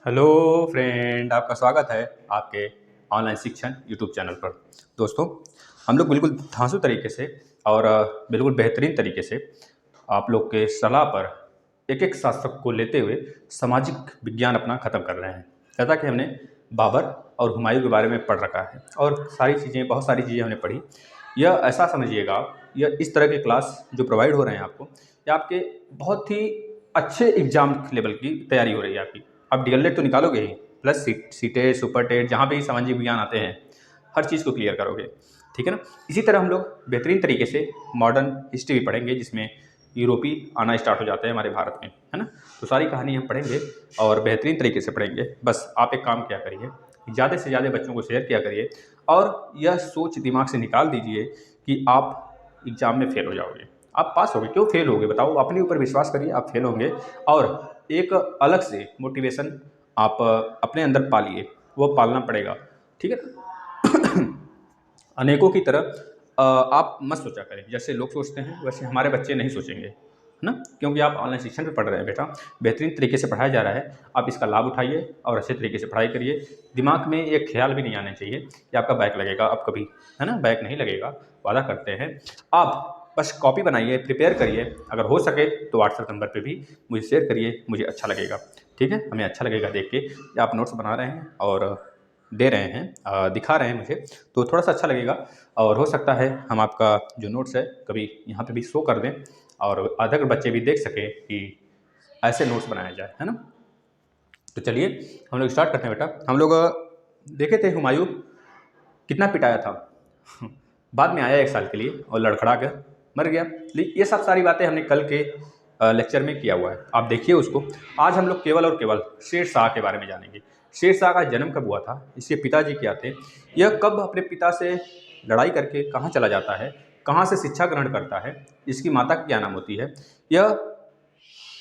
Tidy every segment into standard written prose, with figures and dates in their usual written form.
Hello friend, आपका स्वागत है आपके ऑनलाइन शिक्षण यूट्यूब चैनल पर। दोस्तों, हम लोग बिल्कुल धांसू तरीके से और बिल्कुल बेहतरीन तरीके से आप लोग के सलाह पर एक एक शासक को लेते हुए सामाजिक विज्ञान अपना ख़त्म कर रहे हैं। जैसा कि हमने बाबर और हुमायूं के बारे में पढ़ रखा है और बहुत सारी चीज़ें हमने पढ़ी। यह ऐसा समझिएगा आप, यह इस तरह के क्लास जो प्रोवाइड हो रहे हैं आपको, ये आपके बहुत ही अच्छे एग्जाम लेवल की तैयारी हो रही है आपकी। आप डीएलएड तो निकालोगे ही, प्लस सीटेट सुपर टेट जहाँ पे भी सामाजिक विज्ञान आते हैं हर चीज़ को क्लियर करोगे, ठीक है ना। इसी तरह हम लोग बेहतरीन तरीके से मॉडर्न हिस्ट्री भी पढ़ेंगे, जिसमें यूरोपी आना स्टार्ट हो जाते हैं हमारे भारत में, है ना। तो सारी कहानी हम पढ़ेंगे और बेहतरीन तरीके से पढ़ेंगे। बस आप एक काम क्या करिए, ज़्यादा से ज़्यादा बच्चों को शेयर किया करिए और यह सोच दिमाग से निकाल दीजिए कि आप एग्ज़ाम में फेल हो जाओगे। आप पास होगे, क्यों फेल होगे बताओ। अपने ऊपर विश्वास करिए, आप फेल होंगे और एक अलग से मोटिवेशन आप अपने अंदर पालिए, वो पालना पड़ेगा, ठीक है ना। अनेकों की तरह आप मत सोचा करें, जैसे लोग सोचते हैं वैसे हमारे बच्चे नहीं सोचेंगे, है ना। क्योंकि आप ऑनलाइन शिक्षण पे पढ़ रहे हैं बेटा, बेहतरीन तरीके से पढ़ाया जा रहा है, आप इसका लाभ उठाइए और अच्छे तरीके से पढ़ाई करिए। दिमाग में ये ख्याल भी नहीं आना चाहिए कि आपका बैक लगेगा, अब कभी, है ना, बैक नहीं लगेगा, वादा करते हैं। आप बस कॉपी बनाइए, प्रिपेयर करिए, अगर हो सके तो व्हाट्सएप नंबर पे भी मुझे शेयर करिए, मुझे अच्छा लगेगा, ठीक है। हमें अच्छा लगेगा देख के कि आप नोट्स बना रहे हैं और दे रहे हैं, दिखा रहे हैं मुझे, तो थोड़ा सा अच्छा लगेगा। और हो सकता है हम आपका जो नोट्स है कभी यहाँ पे भी शो कर दें और अदर बच्चे भी देख सकें कि ऐसे नोट्स बनाया जाए, है ना। तो चलिए हम लोग स्टार्ट करते हैं बेटा। हम लोग देखे थे हुमायूं कितना पिटाया था। बाद में आया 1 साल के लिए और लड़खड़ा कर मर गया। ये सब सारी बातें हमने कल के लेक्चर में किया हुआ है, आप देखिए उसको। आज हम लोग केवल और केवल शेर शाह के बारे में जानेंगे। शेर शाह का जन्म कब हुआ था, इसके पिताजी क्या थे, यह कब अपने पिता से लड़ाई करके कहाँ चला जाता है, कहाँ से शिक्षा ग्रहण करता है, इसकी माता का क्या नाम होती है, यह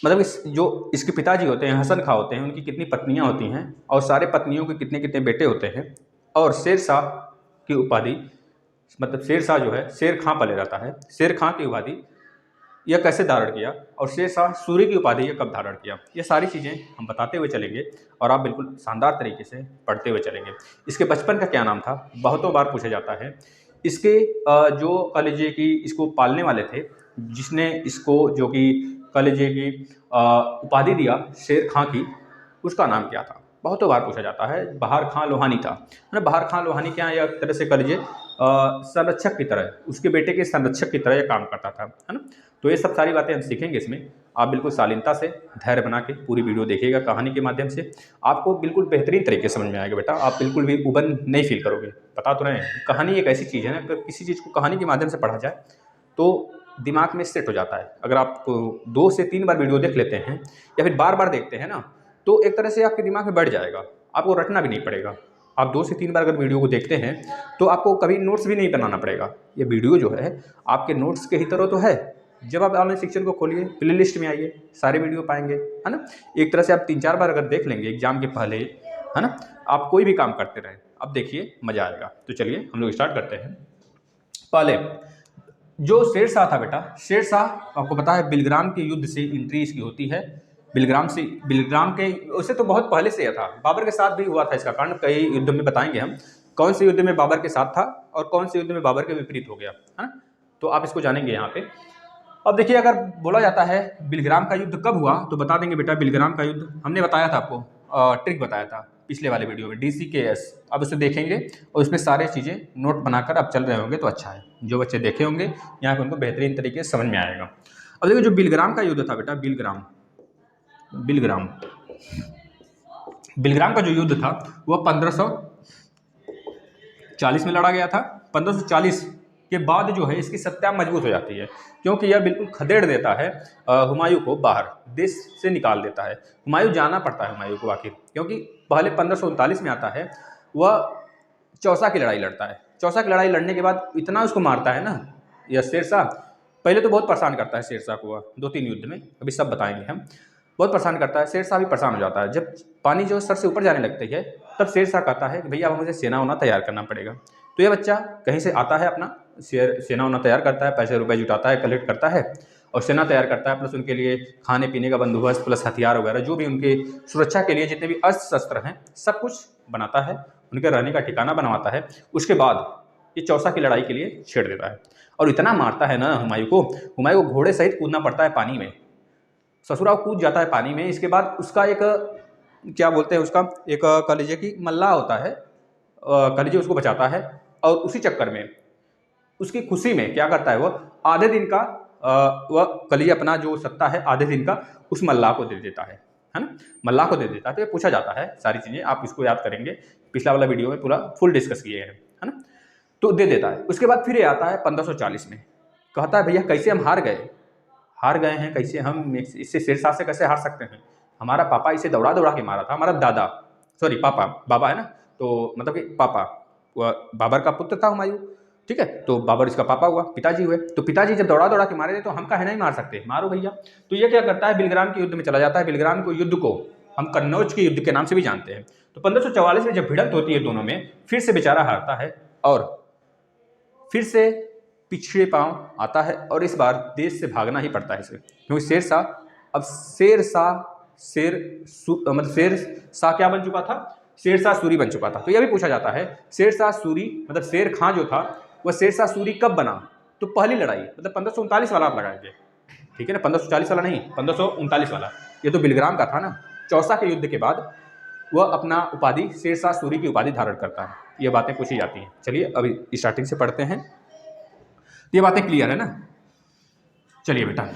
मतलब जो इसके पिताजी होते हैं हसन खां होते हैं, उनकी कितनी पत्नियां होती हैं और सारे पत्नियों के कितने कितने बेटे होते हैं। और शेर शाह की उपाधि, मतलब शेर शाह जो है शेर खां पले रहता है, शेर खां की उपाधि यह कैसे धारण किया और शेर शाह सूर्य की उपाधि यह कब धारण किया, ये सारी चीज़ें हम बताते हुए चलेंगे और आप बिल्कुल शानदार तरीके से पढ़ते हुए चलेंगे। इसके बचपन का क्या नाम था, बहुतों बार पूछा जाता है। इसके जो कह लीजिए कि इसको पालने वाले थे, जिसने इसको जो कि कह लीजिए कि उपाधि दिया शेर खां की, उसका नाम क्या था, बहुतों बार पूछा जाता है। बहार खां लोहानी था, है ना। बहार खां लोहानी क्या है, एक तरह से कह लीजिए संरक्षक की तरह, उसके बेटे के संरक्षक की तरह यह काम करता था, है ना। तो ये सब सारी बातें हम सीखेंगे इसमें। आप बिल्कुल शालीनता से धैर्य बना के पूरी वीडियो देखिएगा, कहानी के माध्यम से आपको बिल्कुल बेहतरीन तरीके से समझ में आएगा बेटा। आप बिल्कुल भी उबन नहीं फील करोगे, बता तो रहे हैं। कहानी एक ऐसी चीज़ है ना, अगर किसी चीज़ को कहानी के माध्यम से पढ़ा जाए तो दिमाग में सेट हो जाता है। अगर आप 2 से 3 बार वीडियो देख लेते हैं या फिर बार बार देखते हैं ना, तो एक तरह से आपके दिमाग में बैठ जाएगा, आपको रटना भी नहीं पड़ेगा। आप 2 से 3 बार अगर वीडियो को देखते हैं तो आपको कभी नोट्स भी नहीं बनाना पड़ेगा। ये वीडियो जो है आपके नोट्स के ही तरह तो है। जब आप ऑनलाइन शिक्षण को खोलिए, प्ले लिस्ट में आइए, सारे वीडियो पाएंगे, है ना। एक तरह से आप 3-4 बार अगर देख लेंगे एग्जाम के पहले, है ना, आप कोई भी काम करते रहें, अब देखिए मजा आएगा। तो चलिए हम लोग स्टार्ट करते हैं। पहले जो शेर शाह था बेटा, शेर शाह आपको पता है बिलग्राम के युद्ध से एंट्री इसकी होती है। बिलग्राम के उससे तो बहुत पहले से यह था, बाबर के साथ भी हुआ था इसका कांड। कई युद्ध में बताएंगे हम कौन से युद्ध में बाबर के साथ था और कौन से युद्ध में बाबर के विपरीत हो गया, है ना। तो आप इसको जानेंगे यहाँ पे। अब देखिए, अगर बोला जाता है बिलग्राम का युद्ध कब हुआ तो बता देंगे बेटा। बिलग्राम का युद्ध हमने बताया था आपको, ट्रिक बताया था पिछले वाले वीडियो में, DCKS। अब उसे देखेंगे और उसमें सारे चीज़ें नोट बनाकर आप चल रहे होंगे तो अच्छा है। जो बच्चे देखे होंगे यहाँ पे उनको बेहतरीन तरीके से समझ में आएगा। अब देखिए, जो बिलग्राम का युद्ध था बेटा, बिलग्राम बिलग्राम बिलग्राम का जो युद्ध था वह 1540 में लड़ा गया था। 1540 के बाद जो है इसकी सत्ता मजबूत हो जाती है, क्योंकि यह बिल्कुल खदेड़ देता है हुमायूं को, बाहर देश से निकाल देता है। हुमायूं जाना पड़ता है हुमायूं को आखिर, क्योंकि पहले 1539 में आता है, वह चौसा की लड़ाई लड़ता है। चौसा की लड़ाई लड़ने के बाद इतना उसको मारता है ना यह शेर शाह। पहले तो बहुत परेशान करता है शेर शाह को, वह 2-3 युद्ध में, अभी सब बताएंगे हम। बहुत परेशान करता है, शेर शाह भी परेशान हो जाता है। जब पानी जो सर से ऊपर जाने लगती है तब शेर शाह कहता है कि भैया अब मुझे सेना वोना तैयार करना पड़ेगा। तो यह बच्चा कहीं से आता है, अपना सेना वोना तैयार करता है, पैसे रुपए जुटाता है, कलेक्ट करता है और सेना तैयार करता है, प्लस उनके लिए खाने पीने का बंदोबस्त, प्लस हथियार वगैरह जो भी उनके सुरक्षा के लिए जितने भी अस्त्र शस्त्र हैं सब कुछ बनाता है, उनके रहने का ठिकाना बनवाता है। उसके बाद ये चौसा की लड़ाई के लिए छेड़ देता है और इतना मारता है ना हुमायूं को घोड़े सहित कूदना पड़ता है पानी में। ससुराल कूद जाता है पानी में। इसके बाद उसका एक क्या बोलते हैं, उसका एक कह लीजिए कि मल्लाह होता है, कह लीजिए उसको बचाता है। और उसी चक्कर में उसकी खुशी में क्या करता है, वो आधे दिन का वह कह लीजिए अपना जो सत्ता है आधे दिन का उस मल्लाह को दे देता है ना, मल्लाह को दे देता है। तो ये पूछा जाता है, सारी चीज़ें आप इसको याद करेंगे, पिछला वाला वीडियो में पूरा फुल डिस्कस किए हैं, है ना। तो दे देता है। उसके बाद फिर ये आता है 1540 में, कहता है भैया कैसे हम हार गए हैं, कैसे हम इससे शेरशाह से कैसे हार सकते हैं, हमारा पापा इसे दौड़ा दौड़ा के मारा था, हमारा दादा, सॉरी पापा, बाबा है ना, तो मतलब कि पापा, वह बाबर का पुत्र था हुमायूं, ठीक है, तो बाबर इसका पापा हुआ, पिताजी हुए। तो पिताजी जब दौड़ा दौड़ा के मारे थे तो हम काहे नहीं मार सकते, मारो भैया। तो ये क्या करता है, बिलग्राम के युद्ध में चला जाता है। बिलग्राम को युद्ध को हम कन्नौज के युद्ध के नाम से भी जानते हैं। तो 1544 में जब भिड़ंत होती है दोनों में, फिर से बेचारा हारता है और फिर से पिछड़े पांव आता है और इस बार देश से भागना ही पड़ता है इसे, क्योंकि शेरशाह क्या बन चुका था, शेरशाह सूरी बन चुका था। तो यह भी पूछा जाता है, शेरशाह सूरी मतलब शेर खां जो था वह शेरशाह सूरी कब बना, तो पहली लड़ाई मतलब 1539 वाला आप लगाएंगे, ठीक है ना, 1540 वाला नहीं, 1539 वाला। ये तो बिलग्राम का था ना। चौसा के युद्ध के बाद वह अपना उपाधि शेरशाह सूरी की उपाधि धारण करता है। ये बातें पूछी जाती हैं। चलिए अभी स्टार्टिंग से पढ़ते हैं, ये बातें क्लियर है ना। चलिए बेटा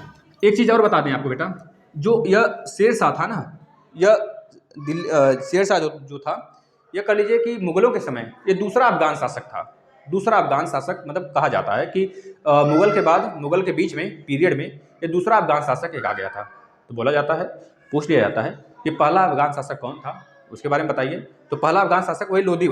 एक चीज़ और बता दें आपको बेटा, जो यह शेरशाह था ना, यह शेरशाह जो था, यह कह लीजिए कि मुगलों के समय ये दूसरा अफगान शासक था। दूसरा अफगान शासक मतलब कहा जाता है कि मुगल के बाद, मुगल के बीच में पीरियड में ये दूसरा अफगान शासक एक आ गया था। तो बोला जाता है, पूछ लिया जाता है कि पहला अफगान शासक कौन था, उसके बारे में बताइए। तो पहला अफगान शासक वही लोधी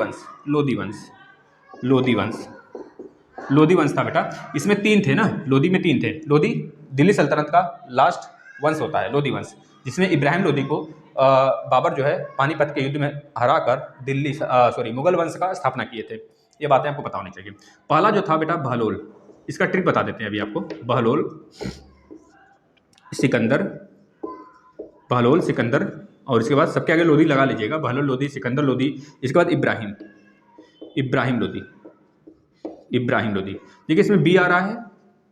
वंश था बेटा। इसमें 3 थे ना, लोधी में 3 थे। लोधी दिल्ली सल्तनत का लास्ट वंश होता है लोधी वंश, जिसमें इब्राहिम लोधी को बाबर जो है पानीपत के युद्ध में हराकर मुगल वंश का स्थापना किए थे। ये बातें आपको पता होनी चाहिए। पहला जो था बेटा बहलोल, इसका ट्रिक बता देते हैं अभी आपको। बहलोल सिकंदर और इसके बाद सबके आगे लोधी लगा लीजिएगा, बहलोल लोधी, सिकंदर लोधी, इसके बाद इब्राहिम लोधी। देखिए इसमें बी आ रहा है,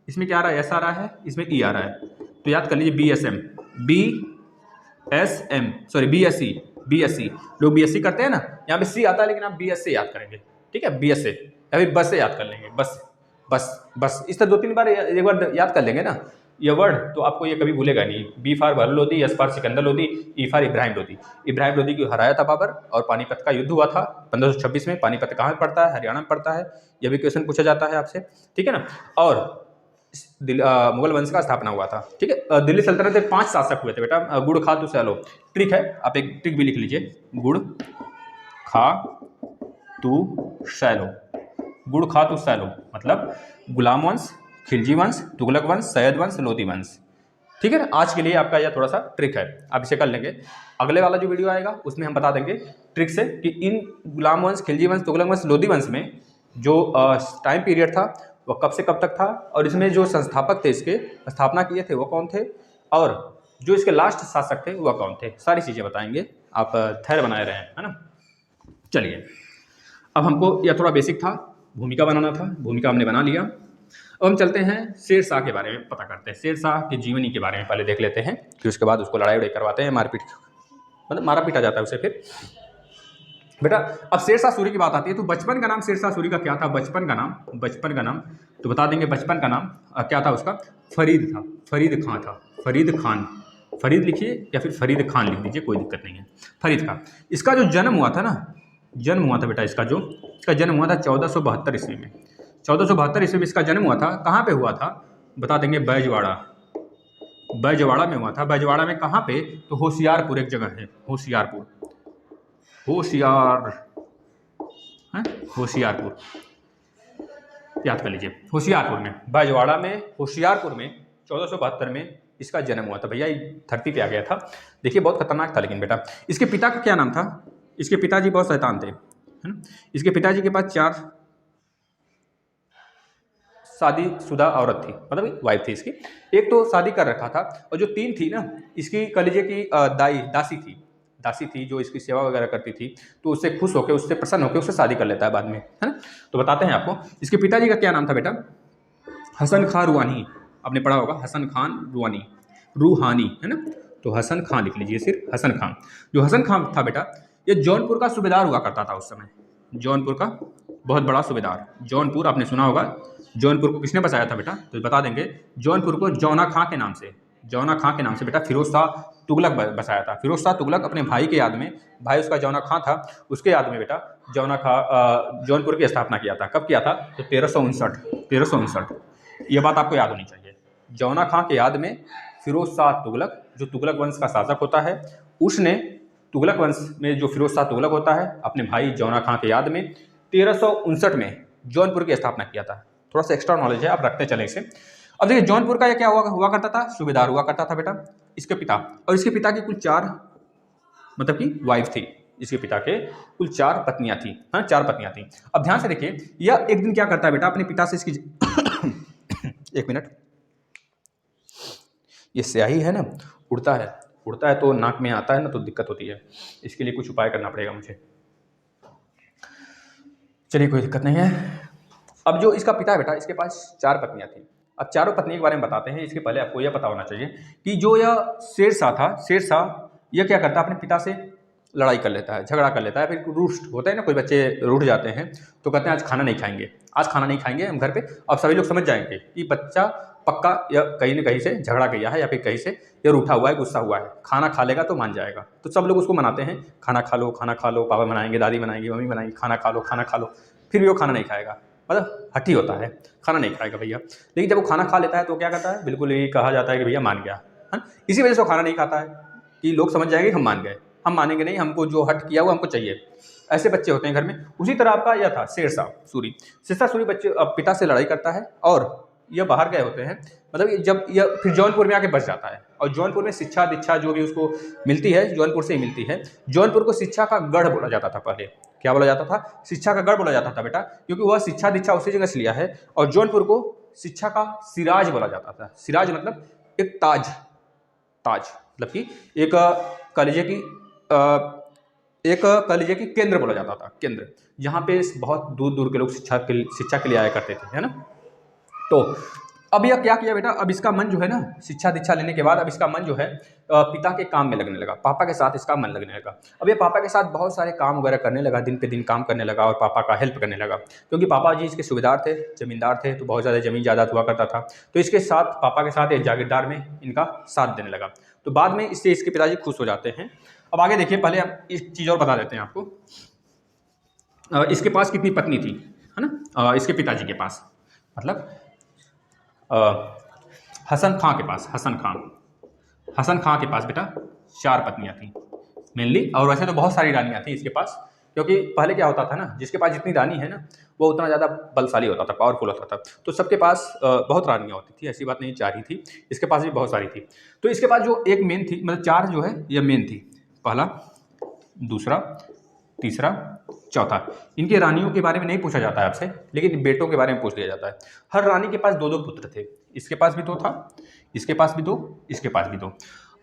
इसमें क्या आ रहा है, एस आ रहा है, इसमें ई आ रहा है। तो याद कर लीजिए BSC। लोग BSc करते हैं ना, यहाँ पे सी आता है लेकिन आप BS से याद करेंगे, ठीक है, BS से या फिर बस से याद कर लेंगे, बस इस तरह 2-3 बार एक बार याद कर लेंगे ना ये वर्ड, तो आपको ये कभी भूलेगा नहीं। B for Bahlol Lodhi, S for Sikandar Lodhi, E for Ibrahim Lodhi. Ibrahim Lodhi को हराया था बाबर और पानीपत का युद्ध हुआ था 1526 में। पानीपत कहाँ पड़ता है, हरियाणा में पड़ता है। यह भी क्वेश्चन पूछा जाता है आपसे, ठीक है ना। और मुगल वंश का स्थापना हुआ था, ठीक है। दिल्ली सल्तनत में 5 शासक हुए थे बेटा। गुड़ खा तू सैलो, ट्रिक है, आप एक ट्रिक भी लिख लीजिए, गुड़ खा तू सैलो मतलब गुलाम वंश, खिलजी वंश, तुगलक वंश, सैयद वंश, लोधी वंश, ठीक है ना। आज के लिए आपका यह थोड़ा सा ट्रिक है, आप इसे कर लेंगे। अगले वाला जो वीडियो आएगा उसमें हम बता देंगे ट्रिक से कि इन गुलाम वंश, खिलजी वंश, तुगलक वंश, लोधी वंश में जो टाइम पीरियड था वह कब से कब तक था, और इसमें जो संस्थापक थे, इसके स्थापना किए थे वो कौन थे, और जो इसके लास्ट शासक थे वह कौन थे, सारी चीज़ें बताएंगे। आप धैर्य बनाए रहें, है ना। चलिए अब हमको यह थोड़ा बेसिक था, भूमिका बनाना था, भूमिका हमने बना लिया। अब हम चलते हैं शेरशाह के बारे में पता करते हैं। शेरशाह की जीवनी के बारे में पहले देख लेते हैं, फिर उसके बाद उसको लड़ाई करवाते हैं, मारपीट मतलब मारा पीटा जाता है उसे। फिर बेटा अब शेरशाह सूरी की बात आती है, तो बचपन का नाम शेरशाह सूरी का क्या था, बचपन का नाम तो बता देंगे। बचपन का नाम क्या था उसका, फरीद था, फरीद लिखिए या फिर फरीद खान लिख दीजिए, कोई दिक्कत नहीं है, फरीद खान। इसका जो जन्म हुआ था बेटा, इसका जन्म हुआ था 1472 ईस्वी में। 1472 ईस्वी में इसका जन्म हुआ था। कहाँ पे हुआ था बता देंगे, बैजवाड़ा में हुआ था। बैजवाड़ा में कहाँ पे, तो होशियारपुर एक जगह है, होशियारपुर याद कर लीजिए, होशियारपुर में, बैजवाड़ा में, होशियारपुर में 1472 में इसका जन्म हुआ था। भैया धरती पे आ गया था। देखिए बहुत खतरनाक था लेकिन बेटा। इसके पिता का क्या नाम था, इसके पिताजी बहुत शैतान थे, है ना। इसके पिताजी के पास शादीशुदा औरत थी, मतलब वाइफ थी इसकी। एक तो शादी कर रखा था, और जो 3 थी ना, इसकी कलीजे की दासी थी जो इसकी सेवा वगैरह करती थी, तो उससे खुश होकर, उससे प्रसन्न होकर उससे शादी कर लेता है बाद में, है ना। तो बताते हैं आपको, इसके पिताजी का क्या नाम था बेटा, हसन खां रूहानी। आपने पढ़ा होगा हसन खान रूहानी, है ना। तो हसन खां लिख लीजिए, सिर्फ हसन खां। जो हसन खां था बेटा, ये जौनपुर का सूबेदार हुआ करता था उस समय, जौनपुर का बहुत बड़ा सूबेदार। जौनपुर आपने सुना होगा, जौनपुर को किसने बसाया था बेटा, तो बता देंगे, जौनपुर को जौना खां के नाम से, जौना खां के नाम से बेटा फिरोज शाह तुगलक बसाया था। फिरोज शाह तुगलक अपने भाई के याद में, भाई उसका जौना खां था, उसके याद में बेटा जौना खां जौनपुर की स्थापना किया था। कब किया था, तो 1359। ये बात आपको याद होनी चाहिए। जौना खां के याद में फिरोज शाह तुगलक, जो तुगलक वंश का शासक होता है, उसने तुगलक वंश में जो फिरोज शाह तुगलक होता है, अपने भाई जौना खां के याद में 1359 में जौनपुर की स्थापना किया था। थोड़ा सा एक्स्ट्रा नॉलेज है, आप रखते चले इसे। अब देखिए, जौनपुर का ये क्या हुआ करता था, सूबेदार हुआ करता था बेटा इसके पिता। और इसके पिता की कुल 4 मतलब कि वाइफ थी। इसके पिता के कुल 4 पत्नियां थी, हाँ 4 पत्नियां थी। अब ध्यान से देखिए, यह एक दिन क्या करता है बेटा, अपने पिता से इसकी एक मिनट, ये स्याही है ना, उड़ता है तो नाक में आता है ना, तो दिक्कत होती है। इसके लिए कुछ उपाय करना पड़ेगा मुझे। चलिए, कोई दिक्कत नहीं है। अब जो इसका पिता है बेटा, इसके पास 4 पत्नियां थी। अब चारों पत्नी के बारे में बताते हैं। इसके पहले आपको यह पता होना चाहिए कि जो यह शेरशाह था, शेरशाह यह क्या करता है, अपने पिता से लड़ाई कर लेता है, झगड़ा कर लेता है। फिर रूष्ट होता है ना, कोई बच्चे रूठ जाते हैं तो कहते हैं आज खाना नहीं खाएंगे हम घर पे। अब सभी लोग समझ जाएंगे कि बच्चा पक्का या कहीं न कहीं से झगड़ा किया है, या फिर कहीं से ये रूठा हुआ है, गुस्सा हुआ है। खाना खा लेगा तो मान जाएगा। तो सब लोग उसको मनाते हैं, खाना खा लो, पापा बनाएंगे, दादी बनाएंगी, मम्मी बनाएंगी, खाना खा लो। फिर भी वो खाना नहीं खाएगा, मतलब हठी होता है, खाना नहीं खाएगा भैया। लेकिन जब वो खाना खा लेता है तो क्या करता है, बिल्कुल यही कहा जाता है कि भैया मान गया, है। इसी वजह से वो खाना नहीं खाता है कि लोग समझ जाएंगे हम मान गए, हम मानेंगे नहीं, हमको जो हट किया वो हमको चाहिए। ऐसे बच्चे होते हैं घर में। उसी तरह आपका यह था शेरशाह सूरी बच्चे पिता से लड़ाई करता है, और यह बाहर गए होते हैं। मतलब जब यह फिर जौनपुर में आके बस जाता है, और जौनपुर में शिक्षा दीक्षा जो भी उसको मिलती है, जौनपुर से ही मिलती है। जौनपुर को शिक्षा का गढ़ बोला जाता था पहले। क्या बोला जाता था, शिक्षा का गढ़ बोला जाता था बेटा, क्योंकि वह शिक्षा दीक्षा उसी जगह से लिया है। और जौनपुर को शिक्षा का सिराज बोला जाता था। सिराज मतलब एक ताज, मतलब कि एक कॉलेज की केंद्र बोला जाता था, केंद्र, जहाँ पे बहुत दूर दूर के लोग शिक्षा के लिए आया करते थे, है ना। तो अब यह क्या किया बेटा, अब इसका मन जो है ना, शिक्षा दीक्षा लेने के बाद अब इसका मन जो है पिता के काम में लगने लगा, पापा के साथ इसका मन लगने लगा। अब ये पापा के साथ बहुत सारे काम वगैरह करने लगा, दिन पे दिन काम करने लगा, और पापा का हेल्प करने लगा, क्योंकि पापा जी इसके सूबेदार थे, जमींदार थे, तो बहुत ज़्यादा जमीन जायदाद हुआ करता था। तो इसके साथ पापा के साथ एक जागीरदार में इनका साथ देने लगा। तो बाद में इससे इसके पिताजी खुश हो जाते हैं। अब आगे देखिए, पहले हम एक चीज़ और बता देते हैं आपको। इसके पास कितनी पत्नी थी, है ना, इसके पिताजी के पास, मतलब हसन खां के पास, हसन खां के पास बेटा 4 पत्नियां थी मेनली। और वैसे तो बहुत सारी रानियां थी इसके पास, क्योंकि पहले क्या होता था ना, जिसके पास जितनी रानी है ना, वो उतना ज़्यादा बलशाली होता था, पावरफुल होता था। तो सबके पास बहुत रानियां होती थी, ऐसी बात नहीं, 4 ही थी। इसके पास भी बहुत सारी थी। तो इसके पास जो एक मेन थी, मतलब 4 जो है ये मेन थी, पहला, दूसरा, तीसरा, चौथा। इनके रानियों के बारे में नहीं पूछा जाता है आपसे, लेकिन बेटों के बारे में पूछ लिया जाता है। हर रानी के पास 2-2 पुत्र थे। इसके पास भी 2 था, इसके पास भी 2, इसके पास भी 2,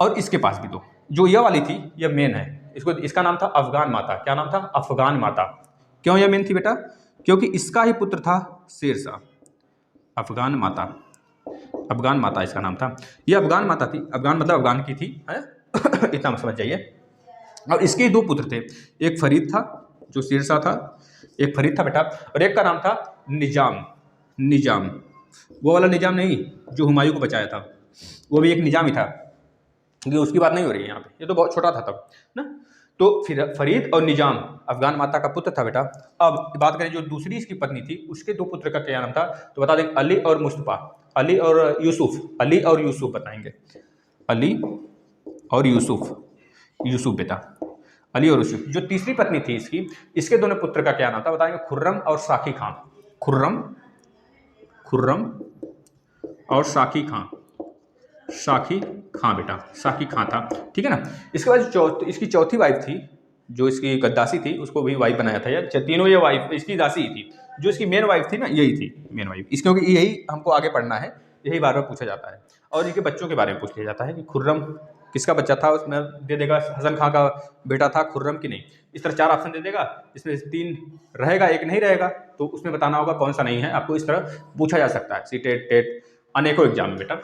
और इसके पास भी 2। जो यह वाली थी यह मेन है। इसका नाम था अफगान माता। क्या नाम था, अफगान माता। क्यों यह मेन थी बेटा, क्योंकि इसका ही पुत्र था शेरशाह। अफगान माता इसका नाम था। यह अफगान माता थी, अफगान मतलब अफगान की थी, है इतना समझ जाइए। और इसके 2 पुत्र थे, एक फरीद था जो शेरशाह था, एक फरीद था बेटा, और एक का नाम था निजाम। वो वाला निजाम नहीं जो हुमायूं को बचाया था, वो भी एक निजाम ही था, क्योंकि उसकी बात नहीं हो रही है यहाँ पे, ये तो बहुत छोटा था तब ना। तो फिर फरीद और निजाम अफगान माता का पुत्र था बेटा। अब बात करें जो दूसरी इसकी पत्नी थी, उसके 2 पुत्र का क्या नाम था, तो बता दें, अली और मुस्तफा, अली और यूसुफ बताएंगे, अली और यूसुफ बेटा, अली और यूसुफ। जो तीसरी पत्नी थी इसकी, इसके दोनों पुत्र का क्या नाम था बताएंगे, खुर्रम और साकी खां। खुर्रम और साकी खां बेटा, साकी खां था, ठीक है ना। इसके बाद इसकी चौथी वाइफ थी जो इसकी दासी थी उसको भी वाइफ बनाया था, या तीनों ये वाइफ इसकी दासी ही थी। जो इसकी मेन वाइफ थी ना, यही थी मेन वाइफ इस, क्योंकि यही हमको आगे पढ़ना है, यही बार बार पूछा जाता है। और इनके बच्चों के बारे में पूछ लिया जाता है कि खुर्रम किसका बच्चा था, उसमें दे देगा हसन खां का बेटा था खुर्रम की नहीं। इस तरह 4 ऑप्शन दे देगा, इसमें 3 रहेगा, 1 नहीं रहेगा, तो उसमें बताना होगा कौन सा नहीं है। आपको इस तरह पूछा जा सकता है सीटेट टेट अनेकों एग्जाम में बेटा।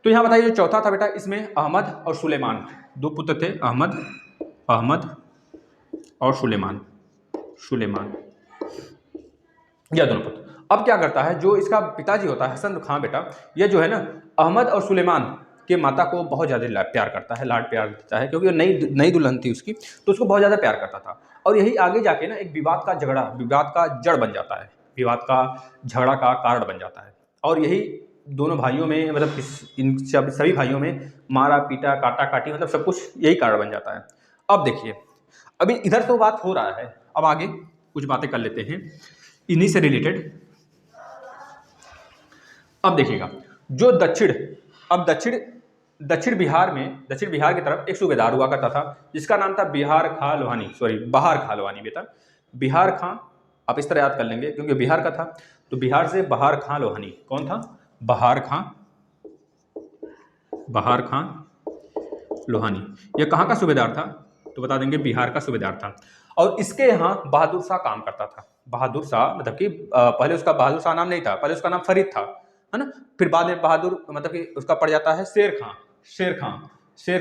तो यहाँ बताइए जो चौथा था बेटा, इसमें अहमद और सुलेमान 2 पुत्र थे, अहमद और सुलेमान यह दोनों पुत्र। अब क्या करता है, जो इसका पिताजी होता है हसन खां बेटा, यह जो है ना अहमद और सुलेमान के माता को बहुत ज़्यादा प्यार करता है, लाड प्यार देता है, क्योंकि नई दुल्हन थी उसकी, तो उसको बहुत ज़्यादा प्यार करता था। और यही आगे जाके ना एक विवाद का जड़ बन जाता है, विवाद का झगड़ा का कारण बन जाता है। और यही दोनों भाइयों में, मतलब इन सभी भाइयों में मारा पीटा काटा काटी, मतलब सब कुछ यही कारण बन जाता है। अब देखिए, अभी इधर तो बात हो रहा है, अब आगे कुछ बातें कर लेते हैं इन्हीं से रिलेटेड। अब देखिएगा, जो दक्षिण बिहार की तरफ एक सूबेदार हुआ करता था जिसका नाम था बहार खां लोहानी बेटा। बिहार खां आप इस तरह याद कर लेंगे क्योंकि बिहार का था, तो बिहार से बहार खां लोहानी। कौन था? बहार खां लोहानी। यह कहाँ का सूबेदार था? तो बता देंगे बिहार का सूबेदार था। और इसके यहाँ बहादुर शाह काम करता था। बहादुर शाह मतलब कि पहले उसका बहादुर शाह नाम नहीं था, पहले उसका नाम फरीद था, है ना। फिर बाद में बहादुर मतलब कि उसका पड़ जाता है शेर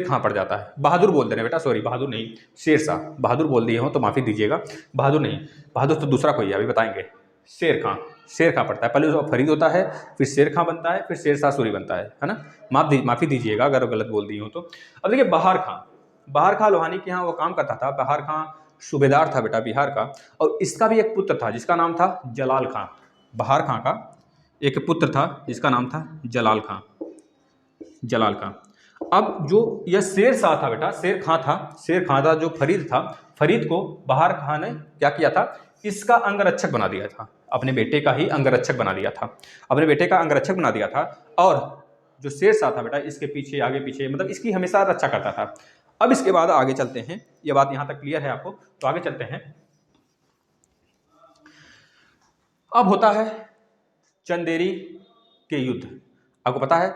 खां पड़ जाता है। बहादुर बोल दे रहे बेटा, सॉरी बहादुर नहीं, शेर शाह। बहादुर बोल दिए हो तो माफ़ी दीजिएगा, बहादुर नहीं, बहादुर तो दूसरा कोई है, अभी बताएंगे। शेर खां पड़ता है, पहले उसका फरीद होता है, फिर शेर खां बनता है, फिर शेर शाह सूरी बनता है ना। माफ़ी दीजिएगा अगर गलत बोल दी हूँ तो। अब देखिए, बहार खां लोहानी के यहाँ वो काम करता था। बहार खां सूबेदार था बेटा बिहार का, और इसका भी एक पुत्र था जिसका नाम था जलाल खां। बहार खां का एक पुत्र था जिसका नाम था जलाल खां। अब जो यह शेर शाह था बेटा, शेर खां था जो फरीद था। फरीद को बहार खां ने क्या किया था, इसका अंगरक्षक बना दिया था, अपने बेटे का ही अंगरक्षक बना दिया था। और जो शेर शाह था बेटा, इसके पीछे आगे पीछे मतलब इसकी हमेशा रक्षा करता था। अब इसके बाद आगे चलते हैं, ये बात यहां तक क्लियर है आपको, तो आगे चलते हैं। अब होता है चंदेरी के युद्ध। आपको पता है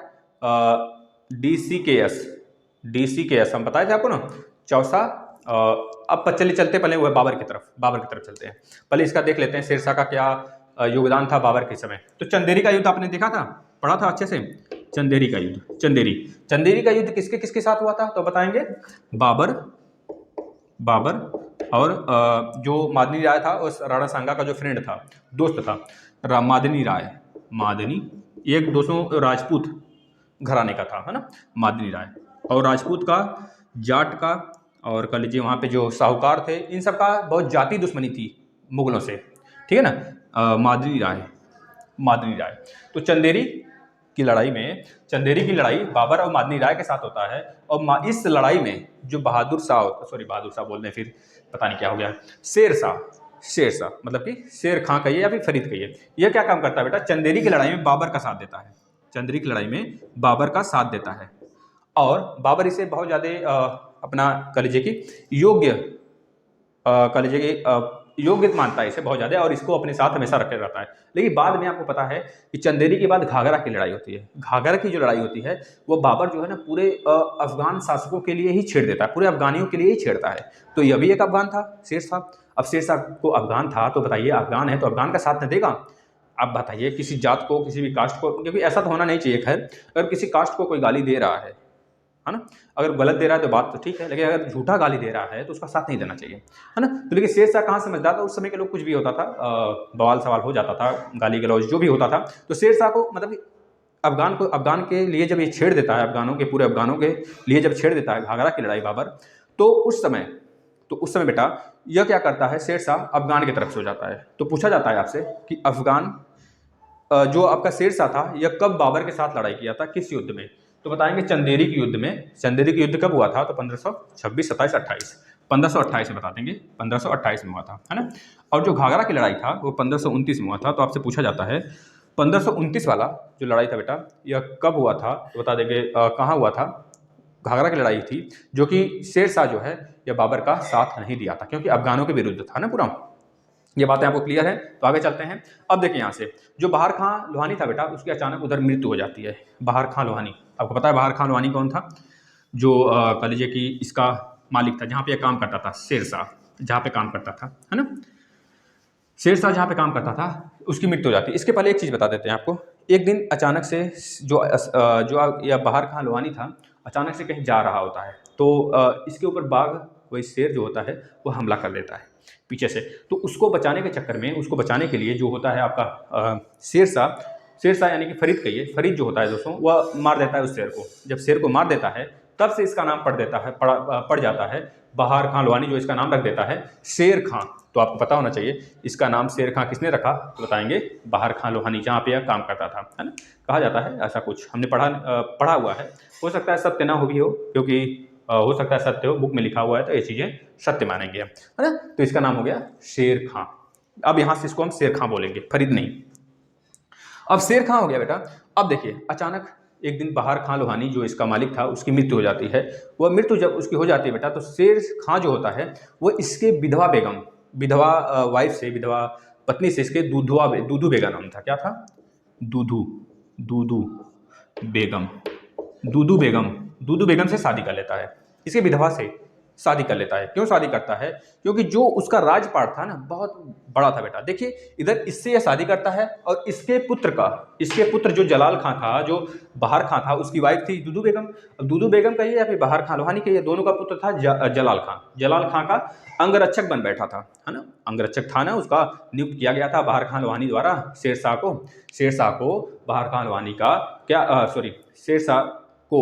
DCKS हम बताए थे आपको ना, चौसा। अब चलते पहले वह बाबर की तरफ चलते हैं। पहले इसका देख लेते हैं शेरशाह का क्या योगदान था बाबर के समय। तो चंदेरी का युद्ध आपने देखा था, पढ़ा था अच्छे से। चंदेरी का युद्ध किसके साथ हुआ था? तो बताएंगे बाबर और जो मादनी राय था, उस राणा सांगा का जो फ्रेंड था, दोस्त था, मादनी एक 200 राजपूत घराने का था, है ना, मादनी राय। और राजपूत का, जाट का, और कह लीजिए वहाँ पे जो साहूकार थे, इन सब का बहुत जाति दुश्मनी थी मुगलों से, ठीक है ना। मादनी राय। तो चंदेरी की लड़ाई बाबर और मादनी राय के साथ होता है। और इस लड़ाई में जो बहादुर शाह बोल रहे हैं, फिर पता नहीं क्या हो गया, शेर शाह मतलब कि शेर खां कहिए या फिर फरीद कहिए, यह क्या काम करता है बेटा, चंदेरी की लड़ाई में बाबर का साथ देता है। और बाबर इसे बहुत ज़्यादा अपना कह लीजिए कि योग्य मानता है इसे बहुत ज़्यादा, और इसको अपने साथ हमेशा रखे रहता है। लेकिन बाद में आपको पता है कि चंदेरी के बाद घाघरा की लड़ाई होती है। घाघरा की जो लड़ाई होती है वो बाबर जो है ना पूरे अफगान शासकों के लिए ही छेड़ देता है, पूरे अफगानियों के लिए ही छेड़ता है। तो यह भी एक अफगान था, शेर शाह। अब शेर शाह को अफगान था, तो बताइए अफगान है तो अफगान का साथ न देगा? आप बताइए, किसी जात को, किसी भी कास्ट को, क्योंकि ऐसा तो होना नहीं चाहिए, खैर अगर किसी कास्ट को कोई गाली दे रहा है ना, अगर गलत दे रहा है तो बात तो ठीक है, लेकिन अगर झूठा गाली दे रहा है तो उसका साथ नहीं देना चाहिए, है ना। तो लेकिन शेर शाह कहाँ समझदार था, उस समय के लोग कुछ भी होता था, बवाल सवाल हो जाता था, गाली गलौज जो भी होता था, तो शेर शाह को मतलब अफगान के लिए जब ये छेड़ देता है, पूरे अफगानों के लिए जब छेड़ देता है घाघरा की लड़ाई बाबर, तो उस समय बेटा यह क्या करता है, शेर शाह अफगान की तरफ से हो जाता है। तो पूछा जाता है आपसे कि अफगान जो आपका शेर शाह था यह कब बाबर के साथ लड़ाई किया था, किस युद्ध में? तो बताएंगे चंदेरी के युद्ध में। चंदेरी के युद्ध कब हुआ था? तो 1526, 27, 28, 1528 में बता देंगे, 1528 में हुआ था, है ना। और जो घाघरा की लड़ाई था वो 1529 में हुआ था। तो आपसे पूछा जाता है 1529 वाला जो लड़ाई था बेटा, यह कब हुआ था? तो बता देंगे कहाँ हुआ था। घाघरा की लड़ाई थी जो कि शेर शाह जो है या बाबर का साथ नहीं दिया था, क्योंकि अफगानों के विरुद्ध था ना पूरा। ये बातें आपको क्लियर है? तो आगे चलते हैं। अब देखिए यहाँ से जो बहार खां लोहानी था बेटा, उसकी अचानक उधर मृत्यु हो जाती है। बहार खां लोहानी, आपको पता है बहार खां लोहानी कौन था? जो कह लीजिए कि इसका मालिक था, जहाँ पे काम करता था, शेरशाह जहाँ पे काम करता था, है ना, शेरशाह जहाँ पे काम करता था, उसकी मृत्यु हो जाती है। इसके पहले एक चीज़ बता देते हैं आपको। एक दिन अचानक से जो यह बहार खां लोहानी था, अचानक से कहीं जा रहा होता है, तो इसके ऊपर बाघ, वही शेर जो होता है, वो हमला कर देता है पीछे से। तो उसको बचाने के चक्कर में, उसको बचाने के लिए जो होता है आपका शेरशाह यानी कि फरीद कहिए, फरीद जो होता है दोस्तों, वह मार देता है उस शेर को। जब शेर को मार देता है, तब से इसका नाम पड़ जाता है बहार खां लोहानी, जो इसका नाम रख देता है शेर खां। तो आपको पता होना चाहिए इसका नाम शेर खां किसने रखा, तो बताएंगे बहार खां लोहानी, जहाँ पे यह काम करता था, है ना। कहा जाता है ऐसा कुछ, हमने पढ़ा हुआ है। हो सकता है सत्य ना हो भी हो, क्योंकि हो सकता है सत्य हो, बुक में लिखा हुआ है, तो ये चीज़ें सत्य मानेंगे, है ना। तो इसका नाम हो गया शेर खां। अब यहाँ से इसको हम शेर खां बोलेंगे, फरीद नहीं। अब शेर खां हो गया बेटा। अब देखिए अचानक एक दिन बहार खां लोहानी, जो इसका मालिक था, उसकी मृत्यु हो जाती है। वह मृत्यु जब उसकी हो जाती है बेटा, तो शेर खां जो होता है, वो इसके विधवा बेगम, विधवा वाइफ से, विधवा पत्नी से, इसके दूधू बेगम नाम था। क्या था? दूधू दूधू बेगम। दूधू बेगम से शादी कर लेता है, इसके विधवा से शादी कर लेता है। क्यों शादी करता है? क्योंकि जो उसका राजपाट था ना, बहुत बड़ा था बेटा। देखिए इधर इससे यह शादी करता है, और इसके पुत्र जो जलाल खां था, जो बहार खां था, उसकी वाइफ थी दूधू बेगम। अब दूधू बेगम कहिए या फिर बहार खां लोहानी कहिए, दोनों का पुत्र था जलाल खां। जलाल खां का अंगरक्षक बन बैठा था, है ना, अंगरक्षक था ना, उसका नियुक्त किया गया था बहार खां लोहानी द्वारा शेरशाह को बहार खां लोहानी का शेरशाह को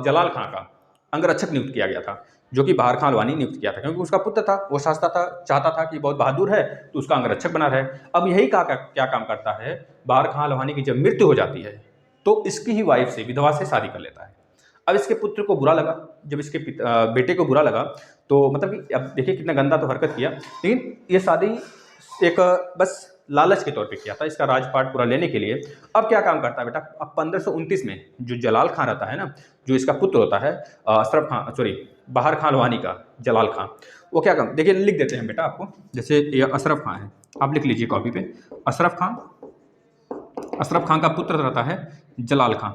जलाल खां का अंगरक्षक नियुक्त किया गया था, जो कि बहार खां लोहानी नियुक्त किया था, क्योंकि उसका पुत्र था। वो चाहता था कि बहुत बहादुर है, तो उसका अंगरक्षक बना रहे। अब यही क्या काम करता है, बहार खां लोहानी की जब मृत्यु हो जाती है, तो इसकी ही वाइफ से, विधवा से शादी कर लेता है। अब इसके पुत्र को बुरा लगा, जब इसके बेटे को बुरा लगा, तो मतलब कि अब देखिए कितना गंदा तो हरकत किया, लेकिन ये शादी एक बस लालच के तौर पे किया था, इसका राजपाट पूरा लेने के लिए। अब क्या काम करता है बेटा, अब 1529 में जो जलाल खां रहता है ना, जो इसका पुत्र होता है बहार खां लोहानी का, जलाल खां, वो क्या काम, देखिए लिख देते हैं बेटा आपको। जैसे ये अशरफ खां है, आप लिख लीजिए कॉपी पे। अशरफ खां का पुत्र रहता है जलाल खां,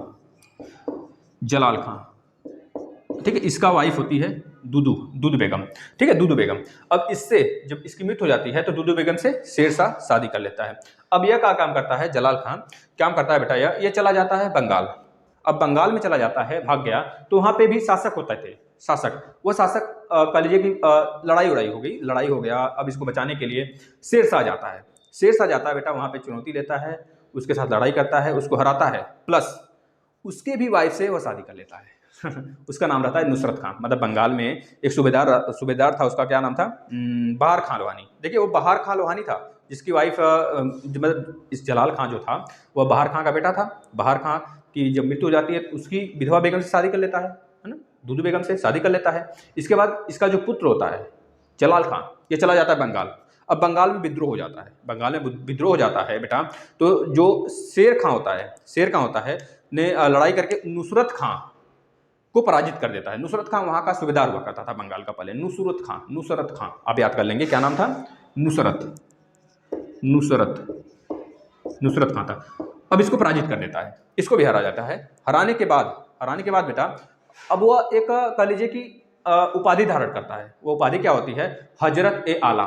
ठीक है। इसका वाइफ होती है दूधू बेगम, ठीक है, दूधू बेगम। अब इससे जब इसकी मृत्यु हो जाती है, तो दूधू बेगम से शेरशाह शादी कर लेता है। अब यह क्या काम करता है, जलाल खां क्या करता है बेटा, यह चला जाता है बंगाल। अब बंगाल में चला जाता है, भाग गया, तो वहां पे भी शासक होते थे। वो शासक कह लीजिए कि लड़ाई हो गया। अब इसको बचाने के लिए शेरशाह जाता है बेटा, वहां पे चुनौती लेता है, उसके साथ लड़ाई करता है, उसको हराता है, प्लस उसके भी वाइफ से वो शादी कर लेता है। उसका नाम रहता है नुसरत खां। मतलब बंगाल में एक सूबेदार था, उसका क्या नाम था, बहार खां लोहानी। देखिए वो बहार खां लोहानी था, जिसकी वाइफ मतलब इस जलाल खां जो था, वह बहार खां का बेटा था। बहार खां की जब मृत्यु हो जाती है, तो उसकी विधवा बेगम से शादी कर लेता है ना, दूधू बेगम से शादी कर लेता है। इसके बाद इसका जो पुत्र होता है जलाल खां, ये चला जाता है बंगाल। अब बंगाल में विद्रोह हो जाता है बेटा। तो जो शेर खां होता है ने लड़ाई करके नुसरत खां को पराजित कर देता है। नुसरत खां वहां का सूबेदार हुआ करता था बंगाल का पहले। नुसरत खां आप याद कर लेंगे, क्या नाम था, नुसरत खां था। अब इसको पराजित कर देता है, इसको भी हरा जाता है। हराने के बाद बेटा, अब वह एक कह लीजिए कि उपाधि धारण करता है। वो उपाधि क्या होती है, हजरत ए आला।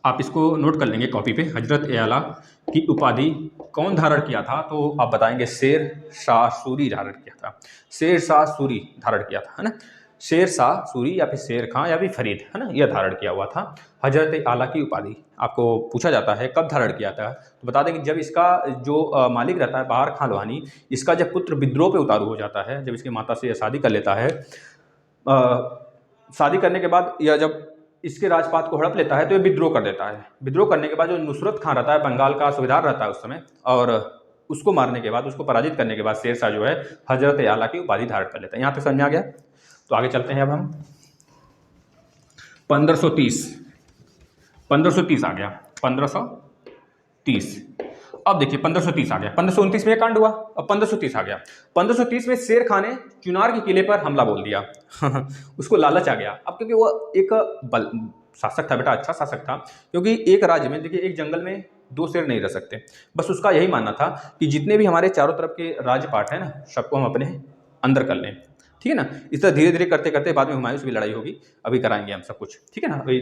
आप इसको नोट कर लेंगे कॉपी पे। हजरत ए आला की उपाधि कौन धारण किया था, तो आप बताएंगे शेर शाह सूरी धारण किया था। है ना, शेर शाह सूरी या फिर शेर खां या फिर फरीद, है ना, यह धारण किया हुआ था। हजरत ए आला की उपाधि आपको पूछा जाता है कब धारण किया था, तो बता दें कि जब इसका जो मालिक रहता है बहार खां लोहानी, इसका जब पुत्र विद्रोह पे उतारू हो जाता है, जब इसकी माता से यह शादी कर लेता है, शादी करने के बाद यह जब इसके राजपाट को हड़प लेता है, तो ये विद्रोह कर देता है। विद्रोह करने के बाद जो नुसरत खां रहता है, बंगाल का सूबेदार रहता है उस समय, और उसको मारने के बाद, उसको पराजित करने के बाद शेरशाह जो है हजरत ए आला की उपाधि धारण कर लेता है। यहाँ तक समझ आ गया? तो आगे चलते हैं। अब हम 1530 आ गया, 1530। अब देखिए 1530 आ गया, 1529 में ये कांड हुआ, अब 1530 आ गया। 1530 में शेर खान ने चुनार के किले पर हमला बोल दिया उसको लालच आ गया। अब क्योंकि वो एक बल शासक था बेटा, अच्छा शासक था, क्योंकि एक राज्य में देखिए एक जंगल में दो शेर नहीं रह सकते। बस उसका यही मानना था कि जितने भी हमारे चारों तरफ के राज्य पाठ है ना, सबको हम अपने अंदर कर लें, ठीक है ना। इस तरह धीरे धीरे करते करते बाद में हुमायूं से भी लड़ाई होगी, अभी कराएंगे हम सब कुछ, ठीक है ना, अभी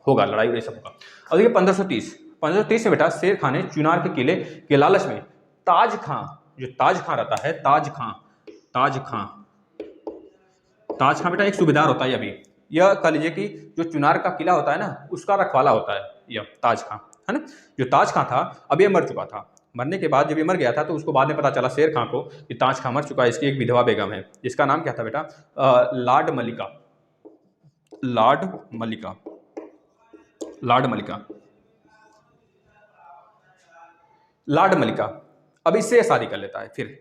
होगा लड़ाई, ये सब होगा। अब देखिए 1530 में बेटा शेर खान ने चुनार के किले के लालच में ताज खां, जो ताज खां रहता है, ताज खां बेटा एक सूबेदार होता है। अभी यह कह लीजिए कि जो चुनार का किला होता है ना, उसका रखवाला होता है यह ताज खां, है ना। जो ताज खां था अब ये मर चुका था। मरने के बाद जब ये मर गया था तो उसको बाद में पता चला शेर खां को कि ताज खां मर चुका है, इसकी एक विधवा बेगम है, जिसका नाम क्या था बेटा, लाड मलिका, लाड मलिका, लाड मलिका, लाड मलिका। अब इससे शादी कर लेता है, फिर